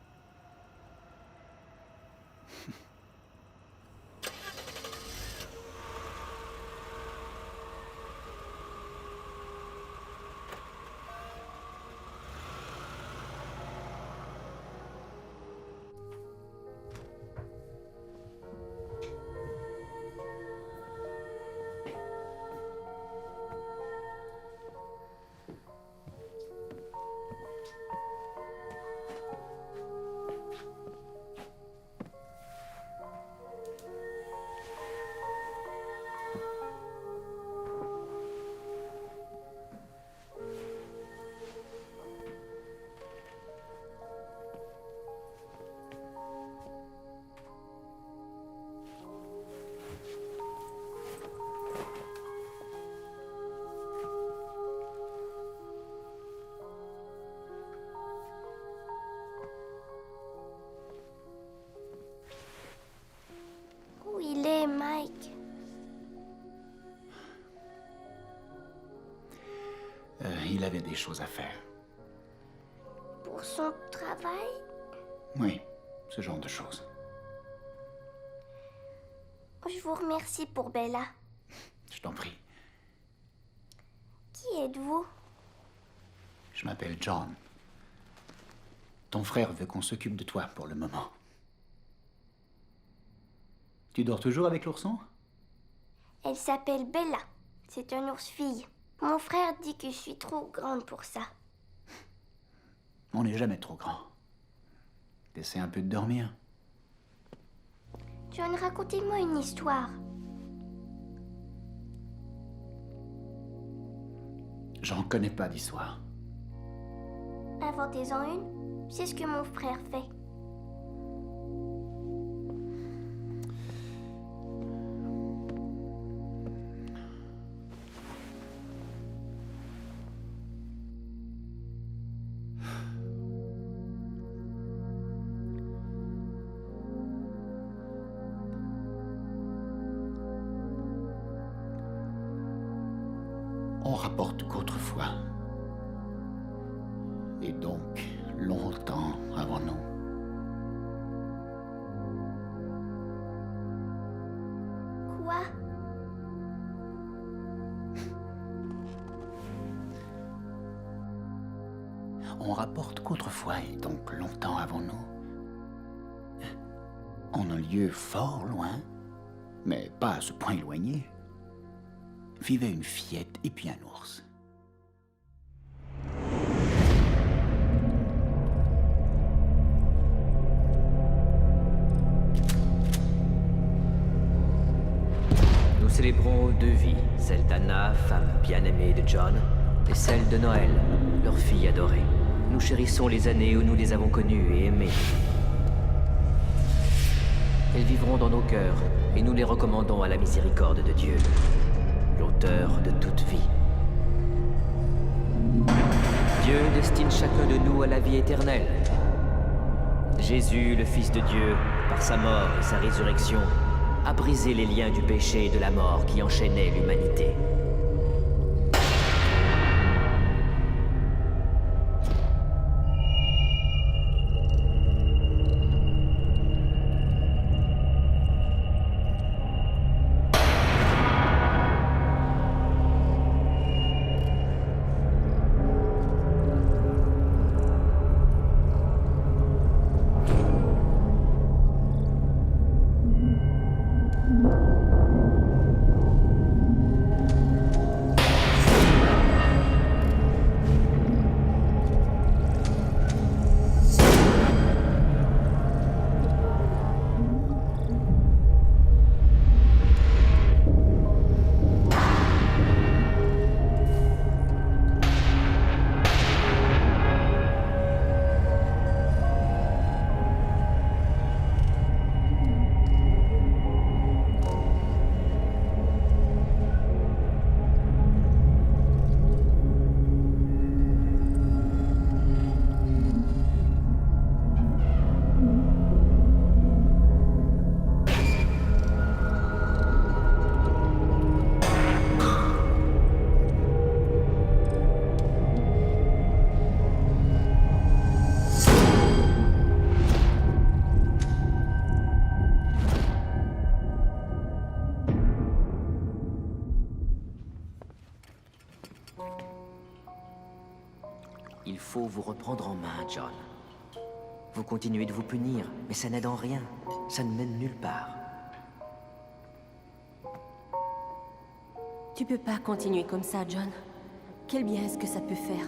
[SPEAKER 4] Où il est, Mike?
[SPEAKER 20] Il avait des choses à faire.
[SPEAKER 4] Pour son travail?
[SPEAKER 20] Oui, ce genre de choses.
[SPEAKER 4] Je vous remercie pour Bella.
[SPEAKER 20] Je t'en prie.
[SPEAKER 4] Qui êtes-vous?
[SPEAKER 20] Je m'appelle John. Ton frère veut qu'on s'occupe de toi pour le moment. Tu dors toujours avec l'ourson?
[SPEAKER 4] Elle s'appelle Bella. C'est un ours-fille. Mon frère dit que je suis trop grande pour ça.
[SPEAKER 20] On n'est jamais trop grand. Essaie un peu de dormir.
[SPEAKER 4] John, racontez-moi une histoire.
[SPEAKER 20] J'en connais pas d'histoire.
[SPEAKER 4] Inventez-en une. C'est ce que mon frère fait.
[SPEAKER 20] On rapporte qu'autrefois, et donc longtemps avant nous,
[SPEAKER 4] Quoi?
[SPEAKER 20] on rapporte qu'autrefois, et donc longtemps avant nous, en un lieu fort loin, mais pas à ce point éloigné, vivait une fillette et puis un ours.
[SPEAKER 9] Nous célébrons deux vies, celle d'Anna, femme bien-aimée de John, et celle de Noël, leur fille adorée. Nous chérissons les années où nous les avons connues et aimées. Elles vivront dans nos cœurs, et nous les recommandons à la miséricorde de Dieu, l'auteur de toute vie. Dieu destine chacun de nous à la vie éternelle. Jésus, le Fils de Dieu, par sa mort et sa résurrection, a brisé les liens du péché et de la mort qui enchaînaient l'humanité. faut vous reprendre en main, John. Vous continuez de vous punir, mais ça n'aide en rien. Ça ne mène nulle part.
[SPEAKER 15] Tu peux pas continuer comme ça, John. Quel bien est-ce que ça peut faire?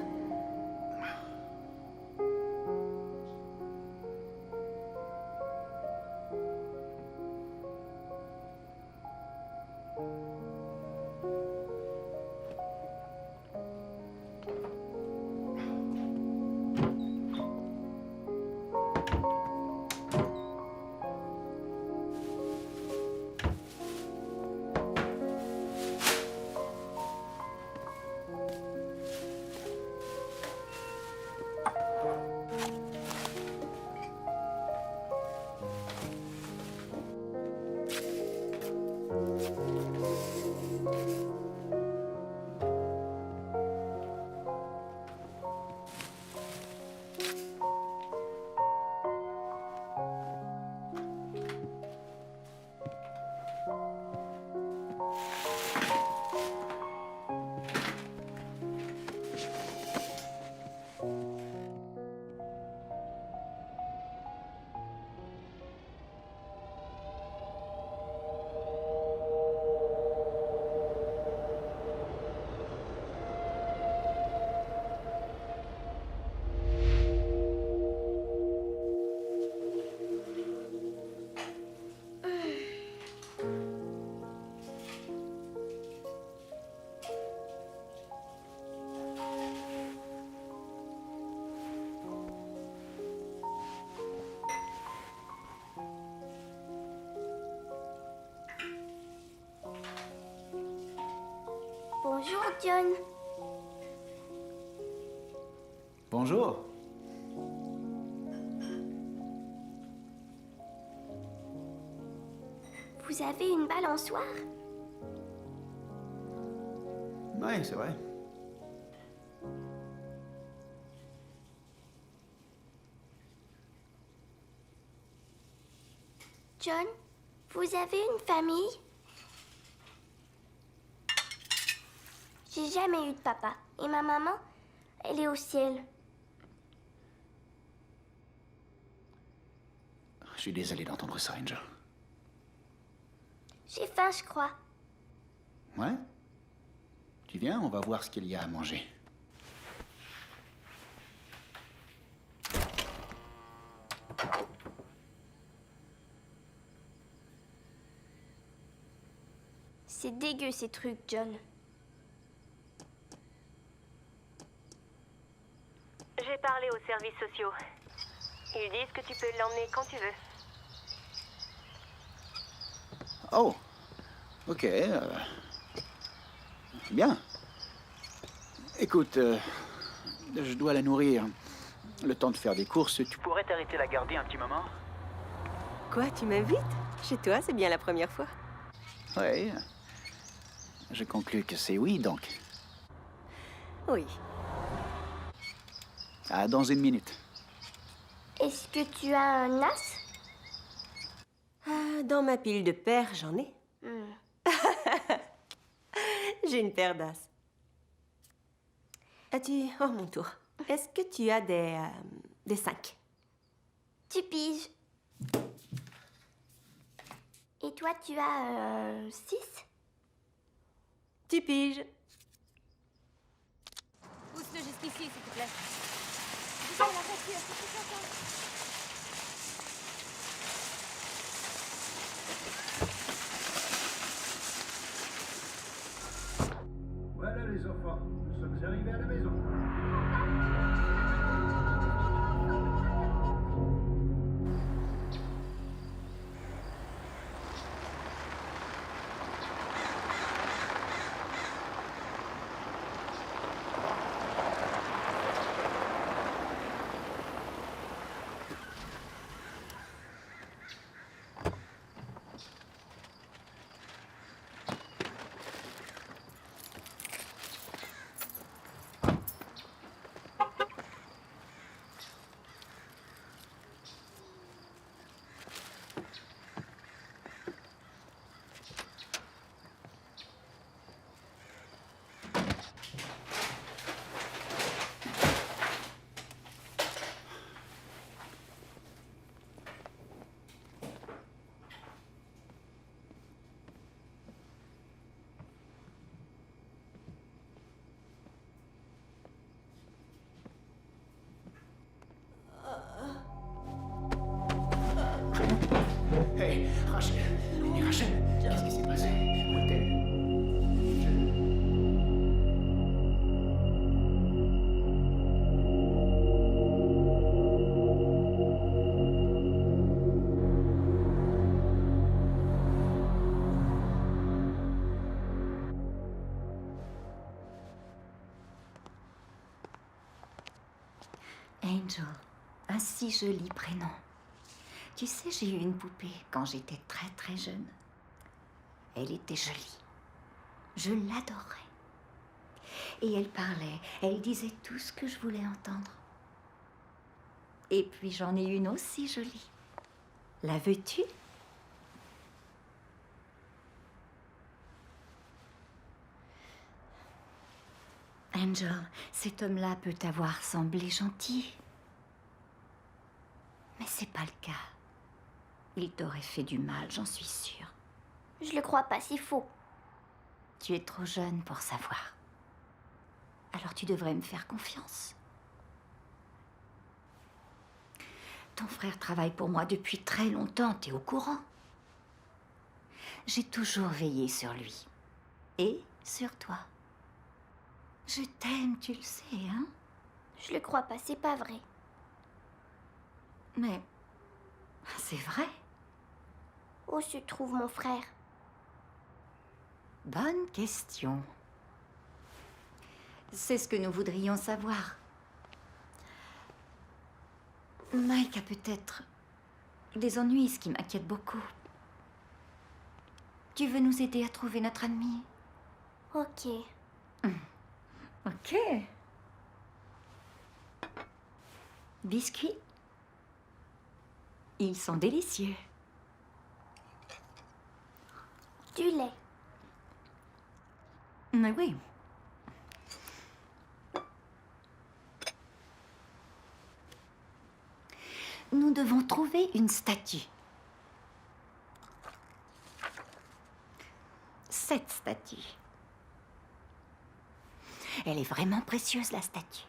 [SPEAKER 4] Bonjour, John.
[SPEAKER 20] Bonjour.
[SPEAKER 4] Vous avez une balançoire?
[SPEAKER 20] Ouais, c'est vrai.
[SPEAKER 4] John, vous avez une famille? J'ai jamais eu de papa. Et ma maman, elle est au ciel.
[SPEAKER 20] Je suis désolé d'entendre ça, Angel.
[SPEAKER 4] J'ai faim, je crois.
[SPEAKER 20] Ouais? Tu viens, on va voir ce qu'il y a à manger.
[SPEAKER 4] C'est dégueu, ces trucs, John.
[SPEAKER 22] J'ai parlé aux services sociaux. Ils disent que tu peux l'emmener quand tu veux.
[SPEAKER 20] Oh, ok. Bien. Écoute, je dois la nourrir. Le temps de faire des courses, tu pourrais t'arrêter la garder un petit moment?
[SPEAKER 15] Quoi, tu m'invites? Chez toi, c'est bien la première fois.
[SPEAKER 20] Oui. Je conclus que c'est oui, donc.
[SPEAKER 15] Oui.
[SPEAKER 20] Ah, dans une minute.
[SPEAKER 4] Est-ce que tu as un as?
[SPEAKER 15] Ah, dans ma pile de paires, j'en ai. J'ai une paire d'as. As-tu... Oh, mon tour. Est-ce que tu as des 5?
[SPEAKER 4] Tu piges. Et toi, tu as 6?
[SPEAKER 15] Tu piges.
[SPEAKER 6] Pousse-le jusqu'ici, s'il te plaît. Viens, la voiture, c'est tout ça.
[SPEAKER 11] Voilà les enfants, nous sommes arrivés à la maison.
[SPEAKER 10] Angel, un si joli prénom. Tu sais, j'ai eu une poupée quand j'étais très très jeune. Elle était jolie. Je l'adorais. Et elle parlait, elle disait tout ce que je voulais entendre. Et puis j'en ai une aussi jolie. La veux-tu? Angel, cet homme-là peut t'avoir semblé gentil. Mais c'est pas le cas. Il t'aurait fait du mal, j'en suis sûre.
[SPEAKER 4] Je le crois pas, c'est faux.
[SPEAKER 10] Tu es trop jeune pour savoir. Alors tu devrais me faire confiance. Ton frère travaille pour moi depuis très longtemps, t'es au courant. J'ai toujours veillé sur lui. Et sur toi. Je t'aime, tu le sais, hein?
[SPEAKER 4] Je le crois pas, c'est pas vrai.
[SPEAKER 10] Mais c'est vrai.
[SPEAKER 4] Où se trouve mon frère?
[SPEAKER 10] Bonne question. C'est ce que nous voudrions savoir. Mike a peut-être des ennuis, ce qui m'inquiète beaucoup. Tu veux nous aider à trouver notre ami?
[SPEAKER 4] Ok.
[SPEAKER 10] Ok. Biscuits? Ils sont délicieux.
[SPEAKER 4] Du lait.
[SPEAKER 10] Mais oui. Nous devons trouver une statue. Cette statue. Elle est vraiment précieuse, la statue.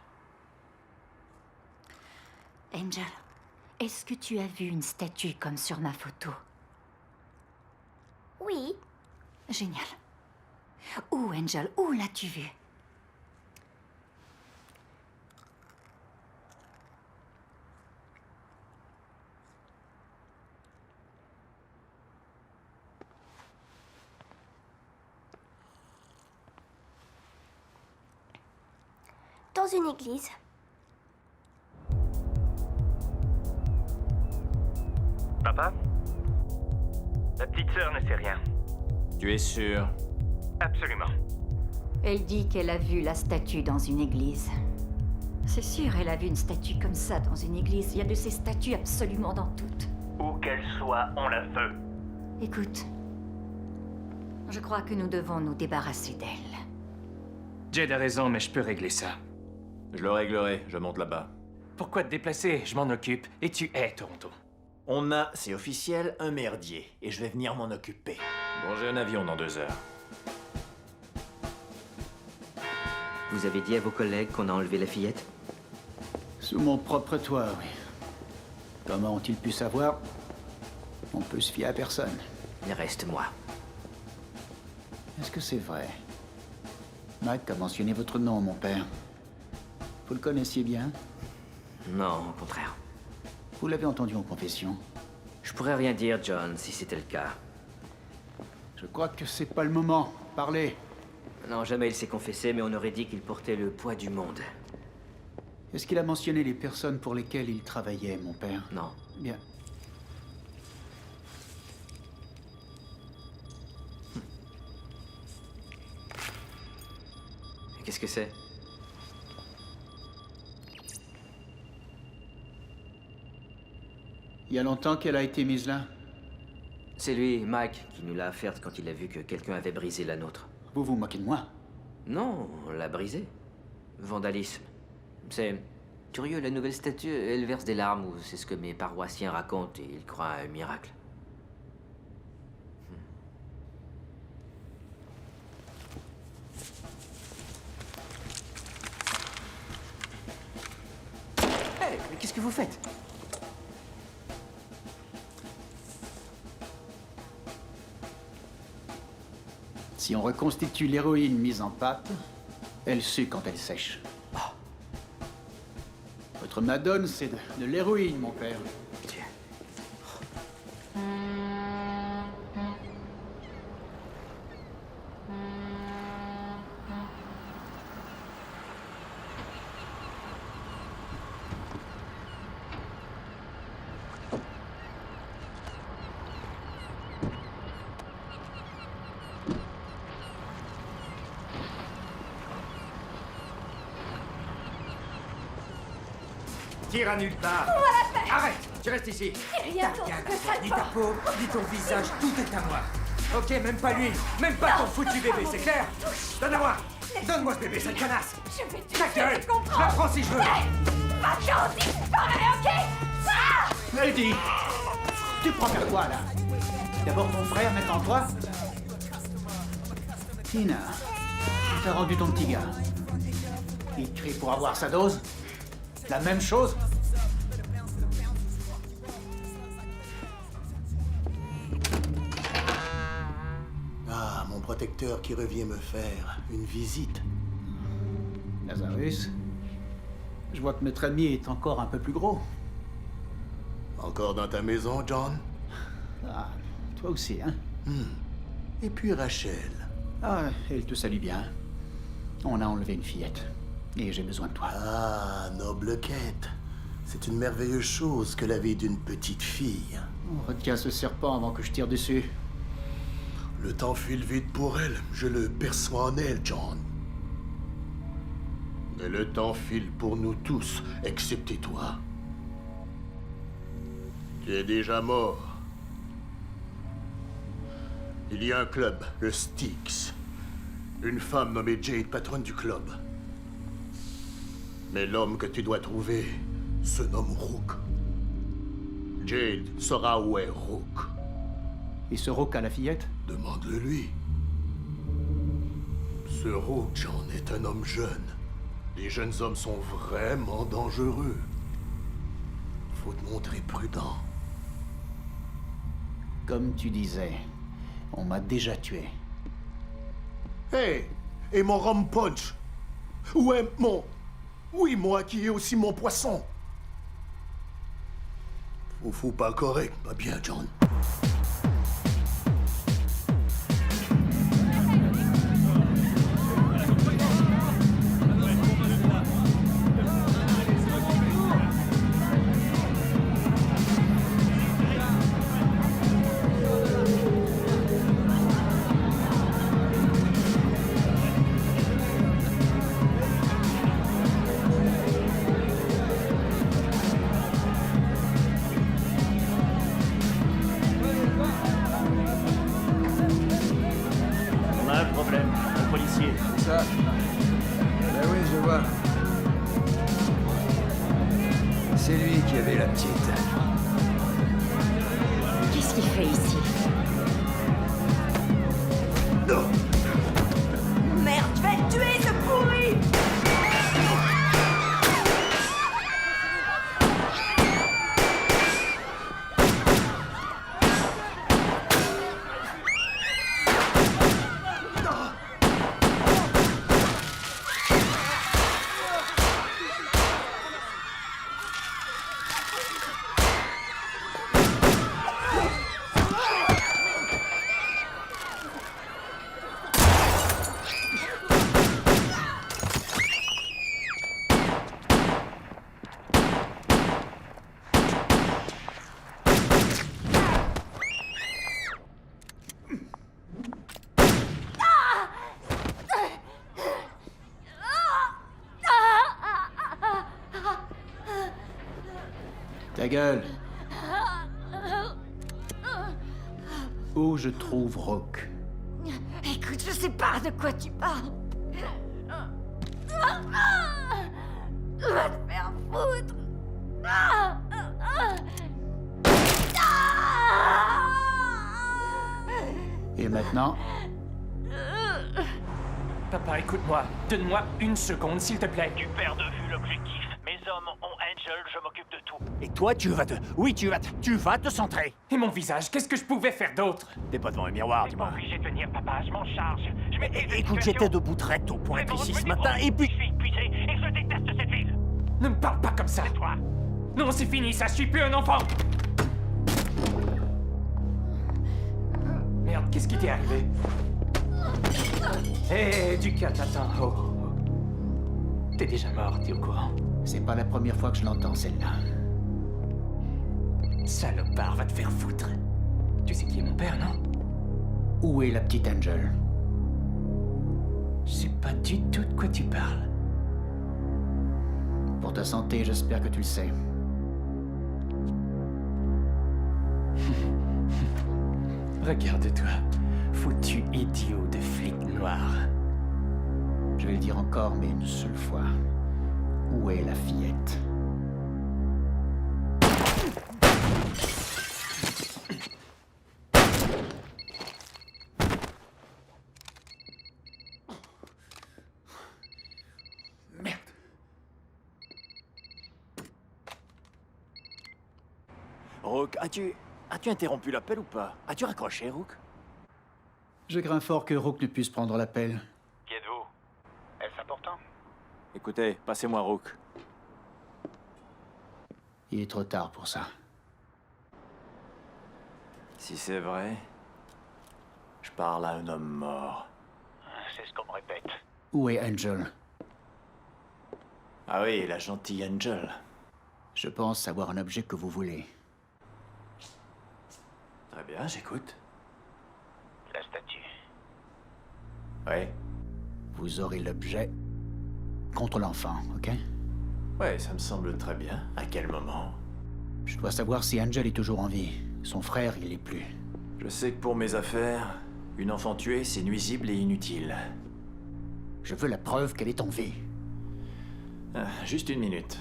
[SPEAKER 10] Angel, est-ce que tu as vu une statue comme sur ma photo?
[SPEAKER 4] Oui.
[SPEAKER 10] Génial. Où, Angel? Où l'as-tu vue?
[SPEAKER 4] Dans une église.
[SPEAKER 8] Papa? La petite sœur ne sait rien.
[SPEAKER 19] Tu es sûr?
[SPEAKER 8] Absolument.
[SPEAKER 10] Elle dit qu'elle a vu la statue dans une église. C'est sûr, elle a vu une statue comme ça dans une église. Il y a de ces statues absolument dans toutes.
[SPEAKER 8] Où qu'elle soit, on la veut.
[SPEAKER 10] Écoute, je crois que nous devons nous débarrasser d'elle.
[SPEAKER 8] Jed a raison, mais je peux régler ça.
[SPEAKER 19] Je le réglerai, je monte là-bas.
[SPEAKER 8] Pourquoi te déplacer? Je m'en occupe. Et tu es Toronto.
[SPEAKER 11] On a, c'est officiel, un merdier. Et je vais venir m'en occuper.
[SPEAKER 19] Bon, j'ai un avion dans 2 heures.
[SPEAKER 9] Vous avez dit à vos collègues qu'on a enlevé la fillette?
[SPEAKER 20] Sous mon propre toit, oui. Comment ont-ils pu savoir? On peut se fier à personne.
[SPEAKER 9] Il reste moi.
[SPEAKER 20] Est-ce que c'est vrai? Mike a mentionné votre nom, mon père. Vous le connaissiez bien?
[SPEAKER 9] Non, au contraire.
[SPEAKER 20] Vous l'avez entendu en confession?
[SPEAKER 9] Je pourrais rien dire, John, si c'était le cas.
[SPEAKER 20] Je crois que c'est pas le moment. Parlez.
[SPEAKER 9] Non, jamais il s'est confessé, mais on aurait dit qu'il portait le poids du monde.
[SPEAKER 20] Est-ce qu'il a mentionné les personnes pour lesquelles il travaillait, mon père?
[SPEAKER 9] Non.
[SPEAKER 20] Bien.
[SPEAKER 9] Qu'est-ce que c'est?
[SPEAKER 20] Il y a longtemps qu'elle a été mise là?
[SPEAKER 9] C'est lui, Mike, qui nous l'a offerte quand il a vu que quelqu'un avait brisé la nôtre.
[SPEAKER 20] Vous vous moquez de moi?
[SPEAKER 9] Non, on l'a brisée. Vandalisme. C'est curieux, la nouvelle statue, elle verse des larmes, ou c'est ce que mes paroissiens racontent, et ils croient à un miracle.
[SPEAKER 1] Hey, mais qu'est-ce que vous faites?
[SPEAKER 20] Si on reconstitue l'héroïne mise en pâte, elle sue quand elle sèche. Votre madone, c'est de l'héroïne, mon père.
[SPEAKER 8] tire à nulle part.
[SPEAKER 14] On va la faire.
[SPEAKER 8] Arrête, tu restes ici.
[SPEAKER 14] Dis rien d'autre que ça,
[SPEAKER 8] Ni ta peau, ni ton visage, tout est à moi. Ok, même pas lui, même pas ton foutu bébé, c'est clair? Donne-moi. Donne-moi ce bébé, cette connasse.
[SPEAKER 14] Je vais te
[SPEAKER 8] Ta gueule,
[SPEAKER 14] tu comprends?
[SPEAKER 8] je la prends si je veux.
[SPEAKER 14] Va-t'en, disparaît, ok? Ah!
[SPEAKER 20] Lady, tu prends faire quoi, là? D'abord ton frère, maintenant toi? Tina, t'as rendu ton petit gars. Il crie pour avoir sa dose? La même chose?
[SPEAKER 11] Ah, mon protecteur qui revient me faire une visite.
[SPEAKER 20] Lazarus, je vois que notre ami est encore un peu plus gros.
[SPEAKER 11] Encore dans ta maison, John?
[SPEAKER 20] Ah, toi aussi, hein?
[SPEAKER 11] Et puis Rachel?
[SPEAKER 20] Ah, elle te salue bien. On a enlevé une fillette. Et j'ai besoin de toi.
[SPEAKER 11] Ah, noble quête. C'est une merveilleuse chose que la vie d'une petite fille.
[SPEAKER 20] On retient ce serpent avant que je tire dessus.
[SPEAKER 11] Le temps file vite pour elle. Je le perçois en elle, John. Mais le temps file pour nous tous, excepté toi. Tu es déjà mort. Il y a un club, le Styx. Une femme nommée Jade, patronne du club. Mais l'homme que tu dois trouver se nomme Rook. Jade saura où est Rook.
[SPEAKER 20] Et ce Rook a la fillette?
[SPEAKER 11] Demande-le lui. Ce Rook, John, est un homme jeune. Les jeunes hommes sont vraiment dangereux. Faut te montrer prudent.
[SPEAKER 20] Comme tu disais, on m'a déjà tué.
[SPEAKER 11] Hey! Et mon rum punch? Où est mon... Oui, moi qui ai aussi mon poisson. Faut pas correct, pas bien, John.
[SPEAKER 7] C'est lui qui avait la petite.
[SPEAKER 10] Qu'est-ce qu'il fait ici?
[SPEAKER 7] Non!
[SPEAKER 14] Merde, je vais te tuer, ce pourri!
[SPEAKER 20] Ta gueule. Où je trouve Rook?
[SPEAKER 10] Écoute, je sais pas de quoi tu parles. Va te faire foutre.
[SPEAKER 20] Et maintenant?
[SPEAKER 8] Papa, écoute-moi. Donne-moi une seconde, s'il te plaît.
[SPEAKER 13] Tu perds de vue l'objectif. Mes hommes ont Angel, je m'occupe de tout.
[SPEAKER 8] Et toi, tu vas te... Oui, tu vas te centrer. Et mon visage, qu'est-ce que je pouvais faire d'autre?
[SPEAKER 19] T'es pas devant un miroir,
[SPEAKER 13] T'es
[SPEAKER 19] dis-moi.
[SPEAKER 13] pas obligé de tenir, papa, je m'en charge. Je maîtrise la
[SPEAKER 19] Écoute,
[SPEAKER 13] situation.
[SPEAKER 19] j'étais debout très tôt pour être ici ce matin, et puis...
[SPEAKER 13] Je suis épuisé et je déteste cette ville.
[SPEAKER 8] Ne me parle pas comme ça.
[SPEAKER 13] C'est toi.
[SPEAKER 8] Non, c'est fini, ça, je suis plus un enfant. Merde, qu'est-ce qui t'est arrivé? Hé, Ducat, attends. Oh. T'es déjà mort, t'es au courant?
[SPEAKER 20] C'est pas la première fois que je l'entends, celle-là.
[SPEAKER 8] Salopard, va te faire foutre. Tu sais qui est mon père, non?
[SPEAKER 20] Où est la petite Angel?
[SPEAKER 8] Je sais pas du tout de quoi tu parles.
[SPEAKER 20] Pour ta santé, j'espère que tu le sais.
[SPEAKER 8] Regarde-toi, foutu idiot de flic noir.
[SPEAKER 20] Je vais le dire encore, mais une seule fois. Où est la fillette?
[SPEAKER 19] Rook, as-tu interrompu l'appel ou pas? As-tu raccroché, Rook?
[SPEAKER 20] Je crains fort que Rook ne puisse prendre l'appel.
[SPEAKER 13] Qui êtes-vous? Est-ce important?
[SPEAKER 19] Écoutez, passez-moi Rook.
[SPEAKER 20] Il est trop tard pour ça.
[SPEAKER 19] Si c'est vrai, je parle à un homme mort.
[SPEAKER 13] C'est ce qu'on me répète.
[SPEAKER 20] Où est Angel?
[SPEAKER 19] Ah oui, la gentille Angel.
[SPEAKER 20] Je pense avoir un objet que vous voulez.
[SPEAKER 19] Très bien, j'écoute.
[SPEAKER 13] La statue.
[SPEAKER 19] Oui.
[SPEAKER 20] Vous aurez l'objet contre l'enfant, ok?
[SPEAKER 19] Ouais, ça me semble très bien. À quel moment?
[SPEAKER 20] Je dois savoir si Angel est toujours en vie. Son frère, il l'est plus.
[SPEAKER 19] Je sais que pour mes affaires, une enfant tuée, c'est nuisible et inutile.
[SPEAKER 20] Je veux la preuve qu'elle est en vie.
[SPEAKER 19] Ah, juste une minute.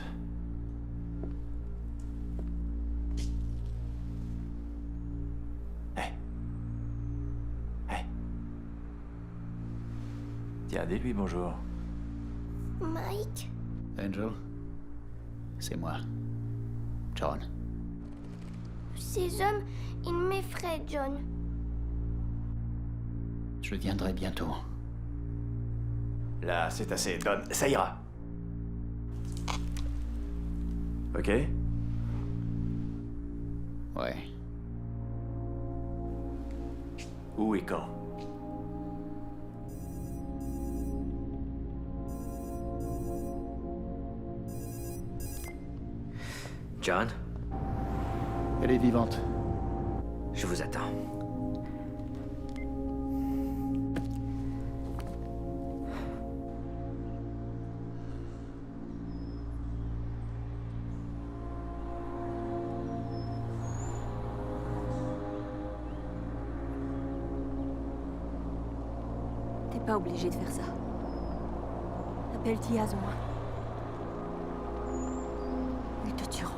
[SPEAKER 19] Tiens, dis-lui bonjour.
[SPEAKER 4] Mike?
[SPEAKER 20] Angel? C'est moi. John.
[SPEAKER 4] Ces hommes, ils m'effraient, John.
[SPEAKER 20] Je viendrai bientôt.
[SPEAKER 19] Là, c'est assez. Donne. Ça ira. Ok?
[SPEAKER 20] Ouais.
[SPEAKER 19] Où et quand?
[SPEAKER 9] John?
[SPEAKER 20] Elle est vivante.
[SPEAKER 9] Je vous attends.
[SPEAKER 15] T'es pas obligé de faire ça. Appelle Diaz au moins. Ils te tueront.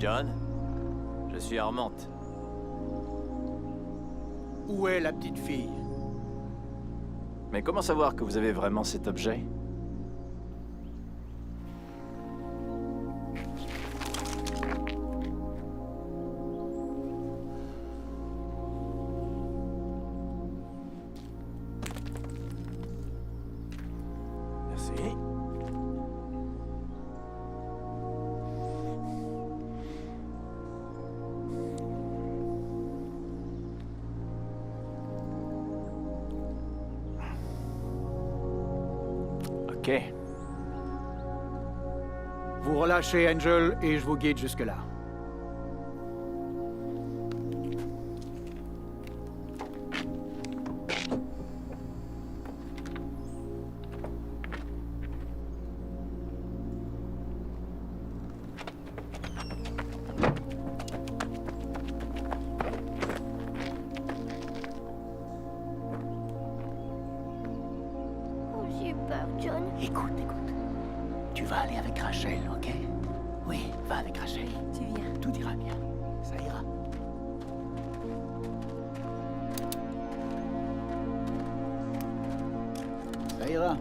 [SPEAKER 19] John? Je suis Armand.
[SPEAKER 20] Où est la petite fille?
[SPEAKER 19] Mais comment savoir que vous avez vraiment cet objet? Merci. Ok.
[SPEAKER 20] Vous relâchez Angel et je vous guide jusque-là.
[SPEAKER 4] Oh, j'ai peur, John.
[SPEAKER 20] Écoute. Tu vas aller avec Rachel, ok? Oui, va avec Rachel.
[SPEAKER 15] Tu viens.
[SPEAKER 20] Tout ira bien. Ça ira. Ça ira.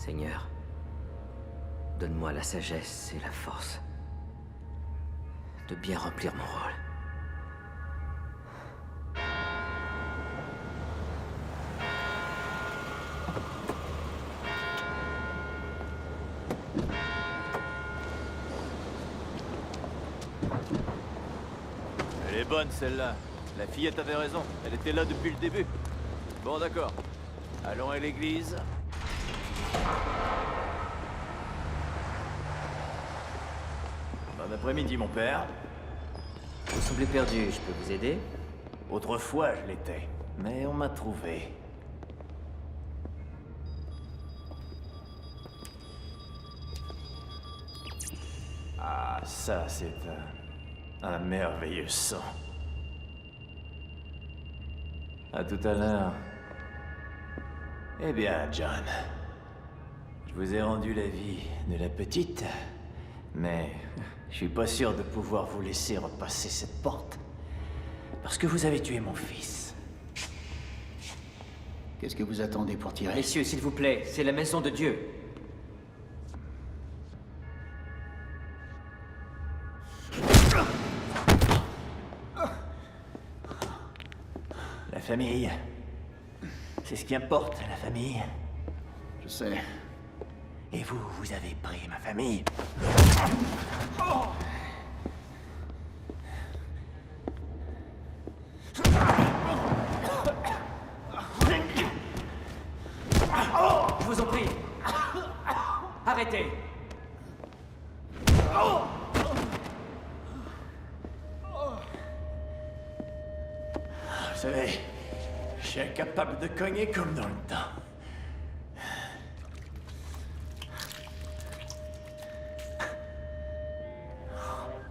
[SPEAKER 9] Seigneur, donne-moi la sagesse et la force de bien remplir mon rôle.
[SPEAKER 19] Elle est bonne, celle-là. La fillette avait raison. Elle était là depuis le début. Bon, d'accord. Allons à l'église. Bon après-midi, mon père.
[SPEAKER 9] Vous semblez perdu, je peux vous aider?
[SPEAKER 19] Autrefois, je l'étais. Mais on m'a trouvé. Ah, ça, c'est un merveilleux sang. À tout à l'heure. Eh bien, John. Je vous ai rendu la vie de la petite, mais je suis pas sûr de pouvoir vous laisser repasser cette porte. Parce que vous avez tué mon fils.
[SPEAKER 20] Qu'est-ce que vous attendez pour tirer?
[SPEAKER 9] Messieurs, s'il vous plaît, c'est la maison de Dieu.
[SPEAKER 19] La famille. C'est ce qui importe, la famille.
[SPEAKER 20] Je sais.
[SPEAKER 19] Et vous, vous avez pris ma famille.
[SPEAKER 9] Je vous en prie. Arrêtez.
[SPEAKER 19] Vous savez, je suis incapable de cogner comme dans le temps.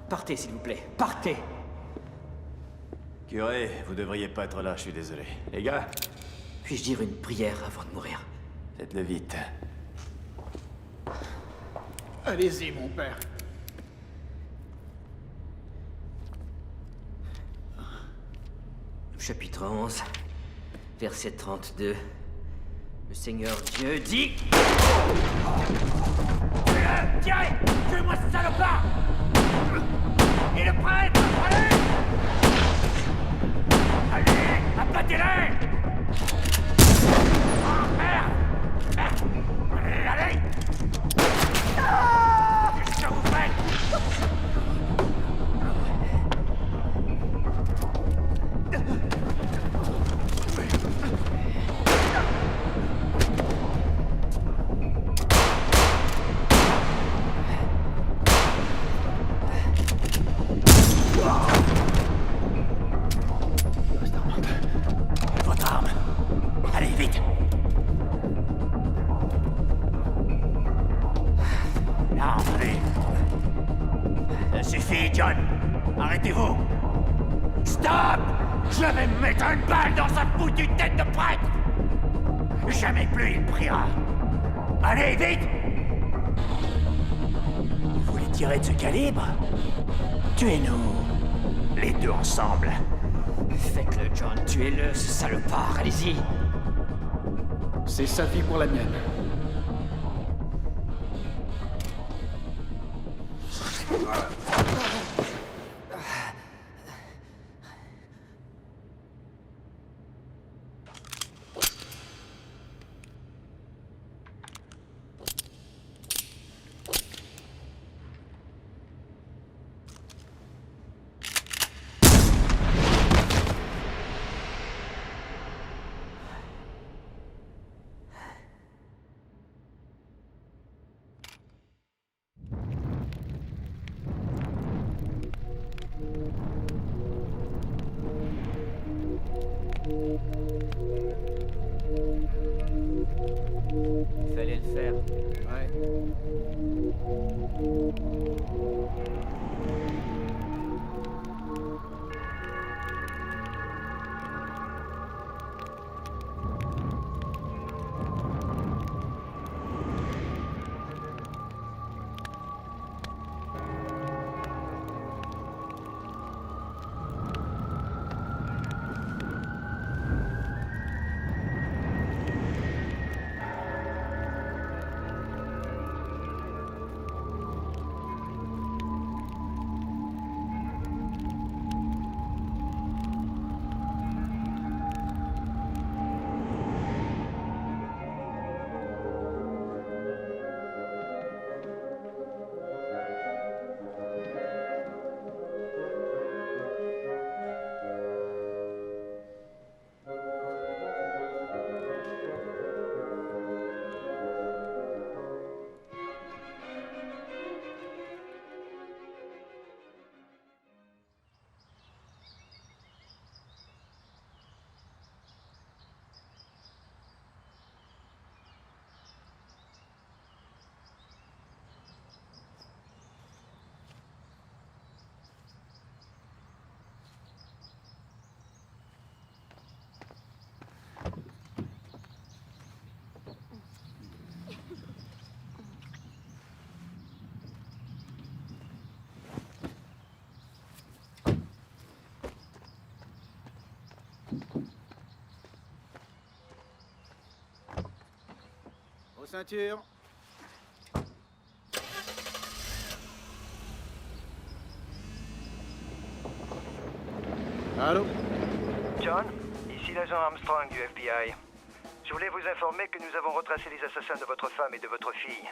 [SPEAKER 9] Partez, s'il vous plaît. Partez.
[SPEAKER 19] Curé, vous devriez pas être là, je suis désolé. Les gars,
[SPEAKER 9] puis-je dire une prière avant de mourir?
[SPEAKER 19] faites-le vite.
[SPEAKER 20] Allez-y, mon père.
[SPEAKER 9] Chapitre 11, verset 32. Le Seigneur Dieu dit...
[SPEAKER 8] Tirez! Tuez-moi ce salopard! Et le prêtre! Allez! Allez! Abattez-les! Oh, merde! Allez, allez! Qu'est-ce que vous faites?
[SPEAKER 19] Votre arme. Allez, vite.
[SPEAKER 8] Non, allez. Ça suffit, John. Arrêtez-vous. Stop! Je vais me mettre une balle dans sa foutue tête de prêtre. Jamais plus il priera. Allez, vite!
[SPEAKER 19] Vous voulez tirer de ce calibre? Tuez-nous. Les deux ensemble.
[SPEAKER 9] Faites-le, John. Tuez-le, ce salopard. Allez-y.
[SPEAKER 20] C'est sa vie pour la mienne. Aux ceintures. Allô?
[SPEAKER 16] John, ici l'agent Armstrong du FBI. Je voulais vous informer que nous avons retracé les assassins de votre femme et de votre fille.